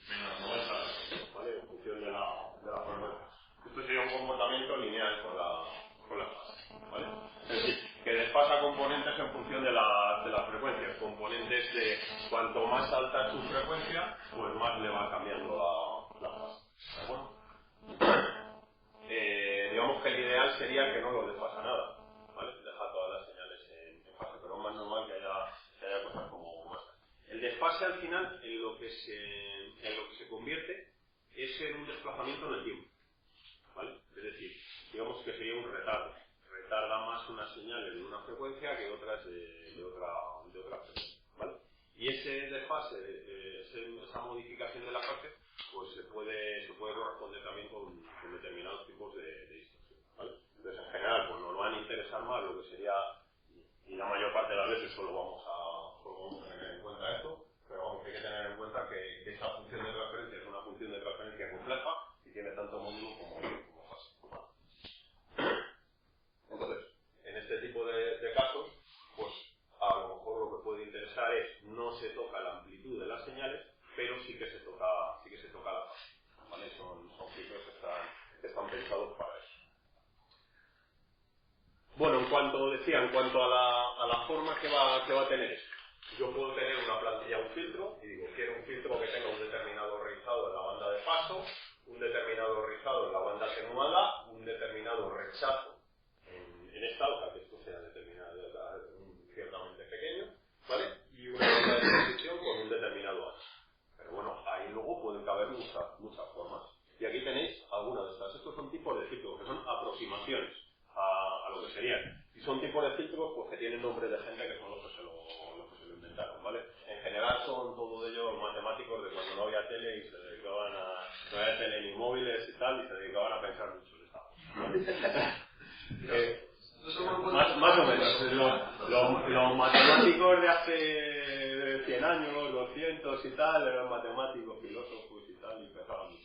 menos 90 grados, ¿vale? En función de la frecuencia. Esto sería un comportamiento lineal con la fase, ¿vale? Es decir, que desfasa componentes en función de las frecuencias. Componentes de cuanto más alta es su frecuencia, pues más le va cambiando la fase. ¿De acuerdo? Digamos que el ideal sería que no lo desfasa nada, ¿vale? Deja todas las señales en fase, pero es más normal que haya cosas como esta. El desfase al final en lo que se convierte es en un desplazamiento en el tiempo, ¿vale? Es decir, digamos que sería un retardo. Retarda más unas señales de una frecuencia que otras de otra frecuencia, ¿vale? Y ese desfase, esa modificación de la fase, pues se puede corresponder también con determinados tipos de distorsión, ¿vale? Entonces, en general, pues nos van a interesar más lo que sería, y la mayor parte de las veces solo vamos a tener en cuenta esto, pero vamos, hay que tener en cuenta que esa función de transferencia es una función de transferencia compleja y tiene tanto módulo como fase, ¿vale? Entonces, en este tipo de casos, pues a lo mejor lo que puede interesar es no se toca la amplitud de las señales, pero sí que se toca la fase, ¿vale? Son filtros que están pensados para eso. Bueno, en cuanto a la forma que va a tener esto, yo puedo tener una plantilla, un filtro, y digo, quiero un filtro que tenga un determinado rizado en la banda de paso, un determinado rizado en la banda atenuada, un determinado rechazo en esta, o sea, que esto sea determinado, ciertamente pequeño, ¿vale? Y una banda de transición con un determinado ancho. Pero bueno, ahí luego pueden caber muchas formas. Y aquí tenéis algunas de estas. Estos son tipos de filtros, que son aproximaciones a lo que serían. Y son tipos de filtros pues, que tienen nombres de gente que son los que se lo inventaron, ¿vale? En general son todos ellos matemáticos de cuando no había tele y se dedicaban no había tele ni móviles y tal, y se dedicaban a pensar mucho en esta, ¿vale? Más o menos. Los matemáticos de hace 100 años, 200 y tal, eran matemáticos, filósofos y tal, y pensaban mucho.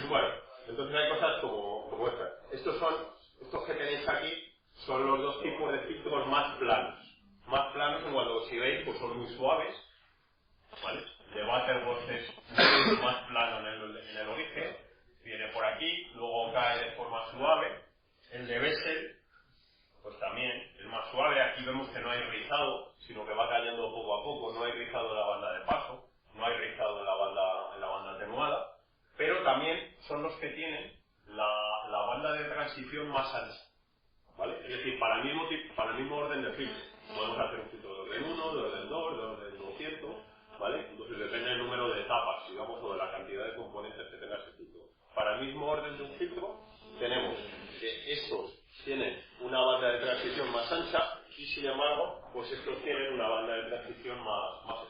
Bueno, entonces hay cosas como estas. Estos que tenéis aquí son los dos tipos de filtros más planos. Más planos en cuanto, si veis, pues son muy suaves, ¿vale? De Butterworth es más plano en el origen, viene por aquí, luego cae de forma suave. El de Bessel, pues también es más suave. Aquí vemos que no hay rizado, sino que va cayendo poco a poco. No hay rizado en la banda de paso, no hay rizado en la banda atenuada, pero también son los que tienen la banda de transición más ancha, ¿vale? Es decir, para el mismo orden de filtro. Podemos hacer un filtro de orden 1, de orden 2, de orden 200, ¿vale? Entonces depende del número de etapas, digamos, o de la cantidad de componentes que tenga ese filtro. Para el mismo orden de un filtro, tenemos que estos tienen una banda de transición más ancha y, sin embargo, pues estos tienen una banda de transición más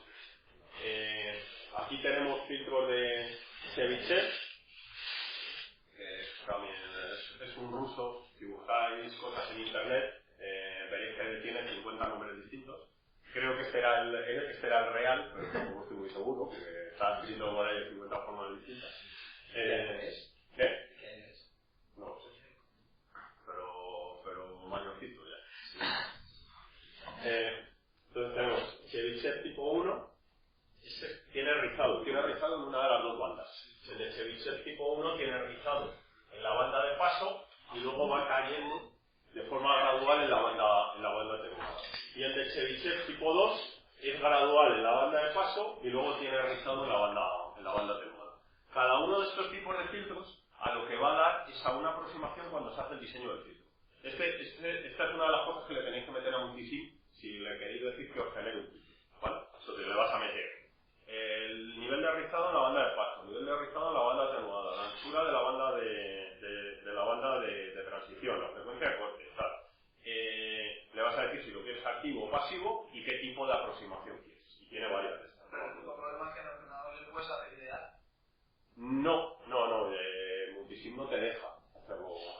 estrecha. Aquí tenemos filtros de Chebyshev, que también es un ruso. Si buscáis cosas en internet, veréis que él tiene 50 nombres distintos. Creo que este era el real, pero tampoco estoy muy seguro, porque está escrito por ahí de 50 formas distintas. ¿Qué? No lo sé. Pero mayorcito ya. Entonces tenemos Chebyshev tipo 1, tiene rizado en una de las dos bandas. El de Chebyshev tipo 1 tiene rizado en la banda de paso y luego va cayendo de forma gradual en la banda atenuada. Y el de Chebyshev tipo 2 es gradual en la banda de paso y luego tiene rizado en la banda atenuada. Cada uno de estos tipos de filtros a lo que va a dar es a una aproximación cuando se hace el diseño del filtro. Esta es una de las cosas que le tenéis que meter a Multisim si le queréis decir que os genere un filtro, ¿vale? Entonces le vas a meter el nivel de rizado en la banda de paso, el nivel de rizado en la banda atenuada, la anchura de la banda de transición, la frecuencia de corte, tal. Le vas a decir si lo quieres activo o pasivo y qué tipo de aproximación quieres. Y tiene varias de estas. El único problema es que en el ordenador le puedes hacer ideal. No, Multisim no te deja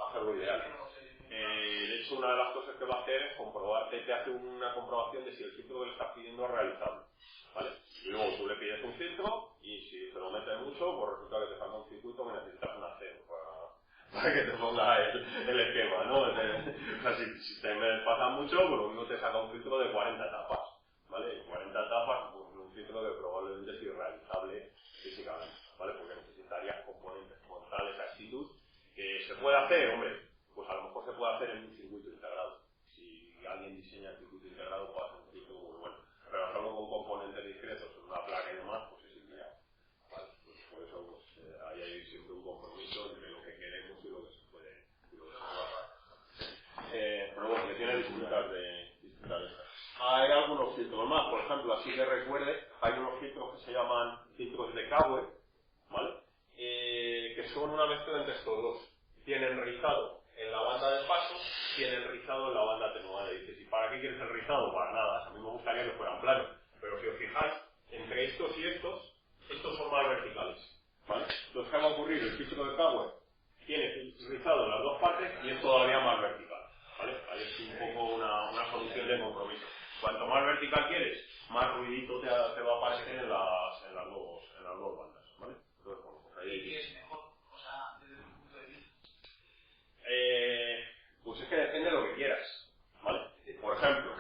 hacerlo ideal. De hecho, una de las cosas que va a hacer es comprobarte, te hace una comprobación de si el filtro que le estás pidiendo es realizable, ¿vale? Y luego tú le pides un filtro y si te lo metes mucho, pues resulta que te falta un circuito que necesitas un acero para que te ponga el esquema, ¿no? O sea, si te me pasa mucho, pues lo mismo te saca un filtro de 40 etapas, ¿vale? Y 40 etapas, pues un filtro que probablemente es irrealizable físicamente, ¿vale? Porque necesitarías componentes con tal exactitud que se puede hacer, hombre, pues a lo mejor se puede hacer en un circuito integrado. Si alguien diseña el circuito integrado, puede hacer un circuito muy bueno. Pero hacerlo con componentes discretos en una placa y demás, pues es inviable. ¿Vale? Pues por eso pues, ahí hay siempre un compromiso entre lo que queremos y lo que se puede hacer. Pero bueno, que tiene distintas de estas. Hay algunos filtros más, por ejemplo, así que recuerde, hay unos filtros que se llaman filtros de Cowell, ¿vale? Que son una mezcla entre estos dos. Tienen rizado en la banda de paso, tienen rizado en la banda atenuada. Y dices, ¿y para qué quieres el rizado? Para nada, a mí me gustaría que fueran planos. Pero si os fijáis, entre estos y estos son más verticales, ¿vale? Entonces, ¿qué va a ocurrir? El filtro de Cowell tiene rizado en las dos partes y es todavía más vertical, ¿vale? Ahí es un poco una solución de compromiso. Cuanto más vertical quieres, más ruidito te va a aparecer en las dos bandas, ¿vale? Entonces, bueno, pues ahí... ¿Qué es mejor? O sea, desde tu punto de vista. Pues es que depende de lo que quieras, ¿vale? Por ejemplo,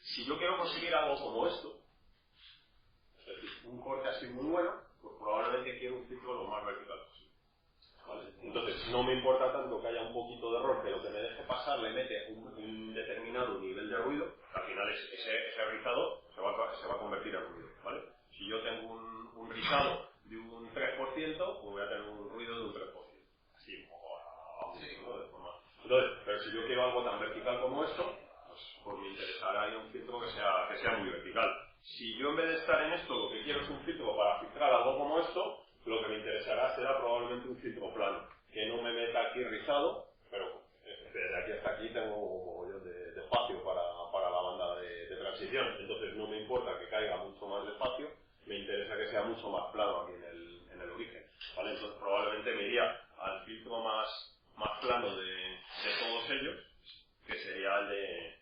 si yo quiero conseguir algo como esto, es decir, un corte así muy bueno, pues probablemente quiero un filtro lo más vertical posible, ¿vale? Entonces, no me importa tanto que haya un poquito de error, pero que me deje pasar, le mete un determinado nivel de ruido, al final ese rizado se va a convertir en ruido, ¿vale? Si yo tengo un rizado de un 3%, pues voy a tener un ruido de un 3%. Así, un poco a un ¿no? De forma. Entonces, pero si yo quiero algo tan vertical como esto, pues me interesará ir a un filtro que sea muy vertical. Si yo en vez de estar en esto, lo que quiero es un filtro para filtrar algo como esto, lo que me interesará será probablemente un filtro plano, que no me meta aquí rizado, pero desde aquí hasta aquí tengo un mogollón de espacio para la banda de transición. Entonces no me importa que caiga mucho más de espacio, me interesa que sea mucho más plano aquí en el origen, ¿vale? Entonces probablemente me iría al filtro más plano de todos ellos, que sería el de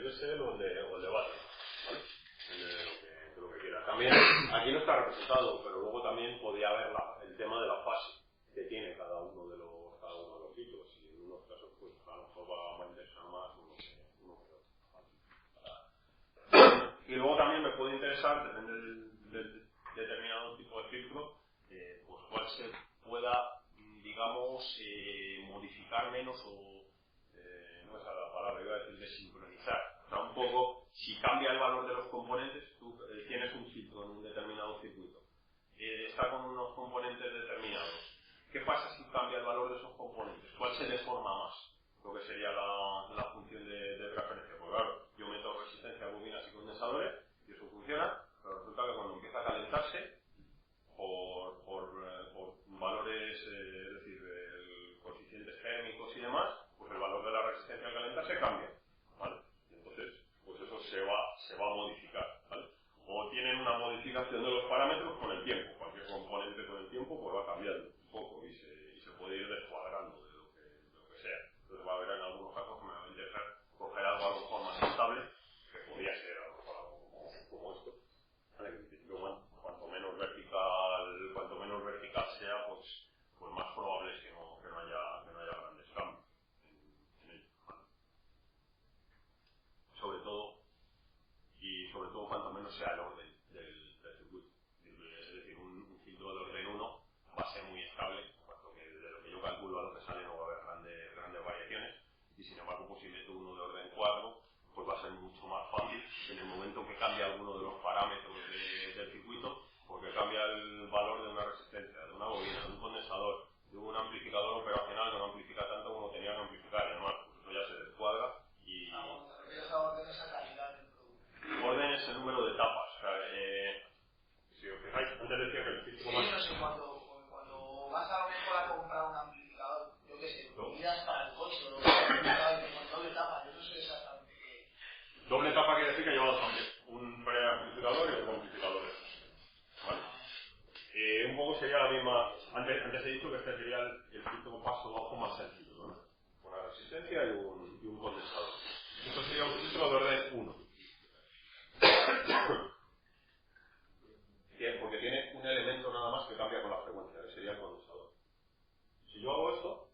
Bessel o el de Butler, ¿vale? De lo que quiera. También aquí no está representado, pero luego también podría haber el tema de la fase que tiene cada uno de los filtros, y en unos casos pues a lo mejor va a interesar más uno que otro, ¿vale? Y luego también me puede interesar, depende del determinado tipo de filtro, pues cuál se pueda, digamos, modificar menos o, no es la palabra, iba a decir desincronizar. O sea, un poco, si cambia el valor de los componentes, tú tienes un filtro en un determinado circuito, está con unos componentes determinados. ¿Qué pasa si cambia el valor de esos componentes? ¿Cuál se deforma más? Lo que sería la función de referencia. Pues claro, yo meto resistencia a bobinas y condensadores y eso funciona, pero resulta que cuando empieza a calentarse, por valores, es decir, coeficientes térmicos y demás, pues el valor de la resistencia al calentarse cambia, ¿vale? Y entonces, pues eso se va a modificar, ¿vale? O tienen una modificación de los parámetros con el tiempo. Cualquier componente con el tiempo pues va cambiando un poco y se puede ir descuadrando de lo que sea. Entonces va a haber en algunos casos que me va a interesar coger algo a lo mejor más estable, que podría ser a lo mejor algo como esto, ¿vale? Cuanto menos vertical sea, pues más probable es que no haya grandes cambios en ello, ¿vale? Sobre todo cuanto menos sea el orden del circuito. Es decir, un filtro de orden 1 va a ser muy estable, puesto que de lo que yo calculo a lo que sale no va a haber grandes variaciones. poco sería la misma. Antes he dicho que este sería el filtro paso bajo más sencillo, ¿no? Una resistencia y un condensador. Esto sería un filtro de orden 1. Porque tiene un elemento nada más que cambia con la frecuencia, que sería el condensador. Si yo hago esto,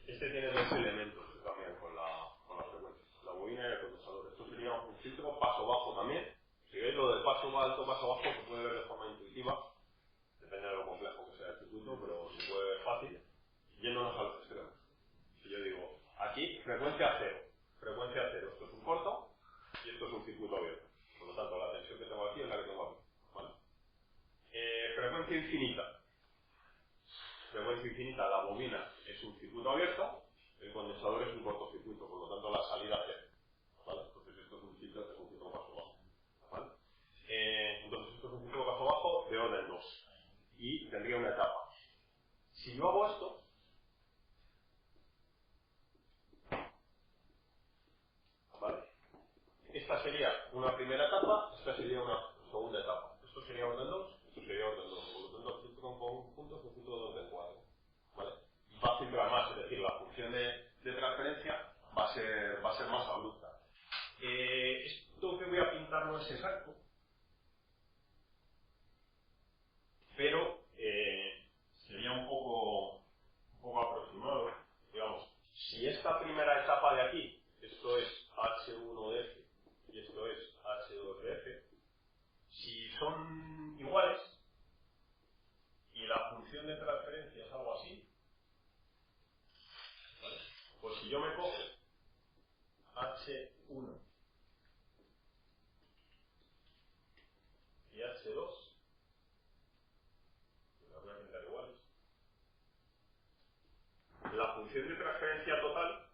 este tiene dos elementos que cambian con la frecuencia, la bobina y el condensador. Esto sería un filtro paso bajo también. Si veis lo del paso alto, paso bajo, se puede ver de forma intuitiva. Depende de lo complejo que sea el circuito, pero se puede ver fácil, yéndonos a los extremos. Si yo digo, aquí, frecuencia cero. Frecuencia cero. Esto es un corto y esto es un circuito abierto. Por lo tanto, la tensión que tengo aquí es la que tengo aquí. ¿Vale? Frecuencia infinita. Frecuencia infinita, la bobina es un circuito abierto, el condensador es un cortocircuito, por lo tanto la salida es cero. ¿Vale? Entonces esto es un filtro paso bajo. ¿Vale? Entonces esto es un filtro paso bajo de orden 2. Y tendría una etapa. Si yo hago esto, ¿vale? Esta sería una primera etapa, esta sería una segunda etapa. Esto sería orden 2, esto sería orden 2. Por lo tanto, el filtro en conjunto es un filtro de orden 4. ¿Vale? Va a filtrar más, es decir, la función de transferencia va a ser más abrupta. Esto que voy a pintar no es exacto, pero sería un poco aproximado. Digamos, si esta primera etapa de aquí, esto es H1 de F y esto es H2 de F, si son iguales y la función de transferencia es algo así, ¿vale? Pues si yo me cojo H1 y H2, las voy a pintar iguales, la función de transferencia total,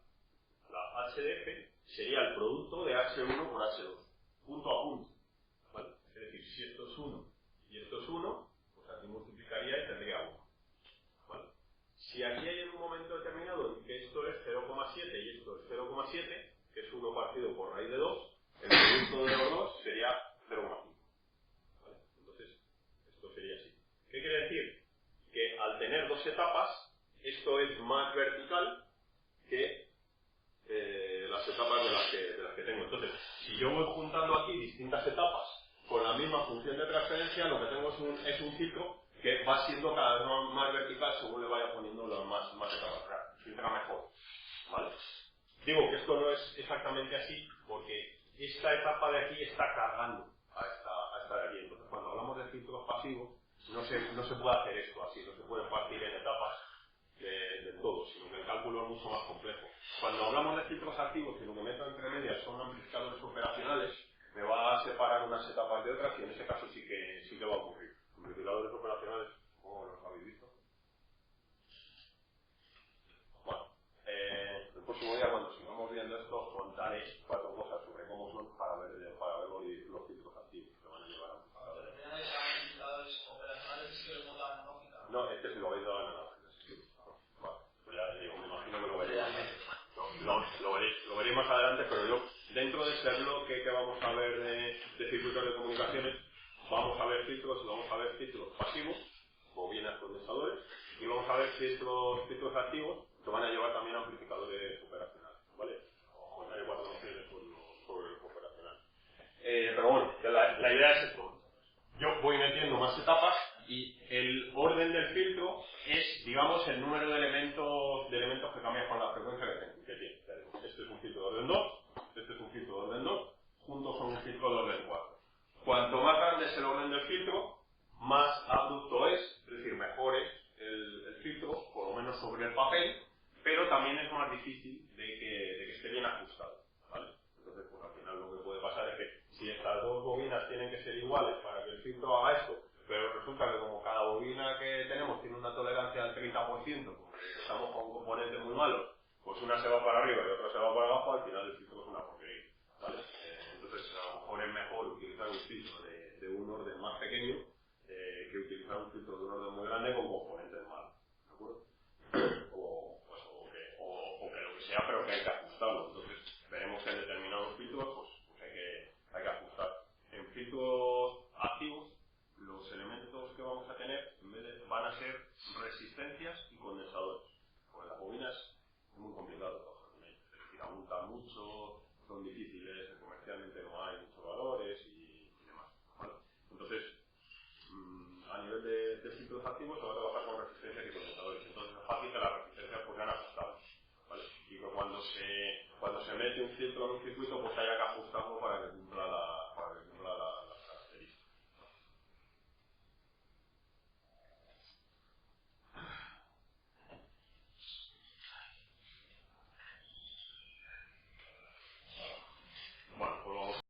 la H de F, sería el producto de H1 por H2, punto a punto. ¿Vale? Es decir, si esto es 1 y esto es 1, pues aquí multiplicaría y tendría 1. ¿Vale? Si aquí hay en un momento determinado en que esto es 0,7 y esto es 0,7, que es 1 partido por raíz de 2, el producto de los dos sería 0,5. ¿Vale? Entonces, esto sería así. ¿Qué quiere decir? Que al tener dos etapas, esto es más vertical que las etapas de las que tengo. Entonces, si yo voy juntando aquí distintas etapas con la misma función de transferencia, lo que tengo es un ciclo que va siendo cada vez más vertical según le vaya poniendo más etapas. Filtra mejor. ¿Vale? Digo que esto no es exactamente así porque esta etapa de aquí está cargando a esta de aquí. Entonces, cuando hablamos de filtros pasivos, no se puede hacer esto así, no se puede partir en etapas de todo, sino que el cálculo es mucho más complejo. Cuando hablamos de filtros activos y lo que meto entre medias son amplificadores operacionales, me va a separar unas etapas de otras y en ese caso sí que va a ocurrir. Amplificadores operacionales, ¿cómo los habéis visto? Bueno, el próximo día cuando sigamos viendo esto os contaré 4 cosas sobre cómo son para ver los filtros activos que van a llevar a amplificadores operacionales que lo dan lógica. No, este si lo habéis dado en analógica. Ya digo, me imagino que lo veréis más adelante. Lo veréis más adelante, pero yo, dentro de este bloque que vamos a ver de circuitos de comunicaciones, vamos a ver filtros pasivos, bobinas condensadores, y vamos a ver filtros activos que van a llevar también amplificadores operacionales, ¿vale? Os contaré 4 nociones sobre los operacionales. Pero bueno, la idea es esto. Yo voy metiendo más etapas y el orden del filtro es, digamos, el número de elementos que cambian con la frecuencia que tiene. Este es un filtro de orden 2, este es un filtro de orden 2, juntos son un filtro de orden 4. Cuanto más grande es el orden del filtro, más abrupto es decir, mejor es el filtro, por lo menos sobre el papel, pero también es más difícil de que esté bien ajustado, ¿vale? Entonces, pues al final lo que puede pasar es que si estas dos bobinas tienen que ser iguales para que el filtro haga esto, pero resulta que como cada bobina que tenemos tiene una tolerancia del 30%, porque estamos con componentes muy malos, pues una se va para arriba y otra se va para abajo, al final el filtro es una porquería, ¿vale? Entonces a lo mejor es mejor utilizar un filtro de un orden más pequeño que utilizar un filtro de un orden muy grande con componentes malos, ¿de acuerdo? O que lo que sea, pero que hay que ajustarlo. Entonces veremos que en determinados filtros pues hay que ajustar. En filtros activos, los elementos que vamos a tener, en vez a ser resistencias y condensadores. Porque las bobinas es muy complicado trabajar con ellas. Es decir, abultan mucho, son difíciles, comercialmente no hay muchos valores y demás. ¿Vale? Entonces, a nivel de filtros activos se va a trabajar con resistencias y condensadores. Entonces es fácil que las resistencias pues sean ajustables. ¿Vale? Y que cuando se mete un filtro en un circuito pues haya que ajustar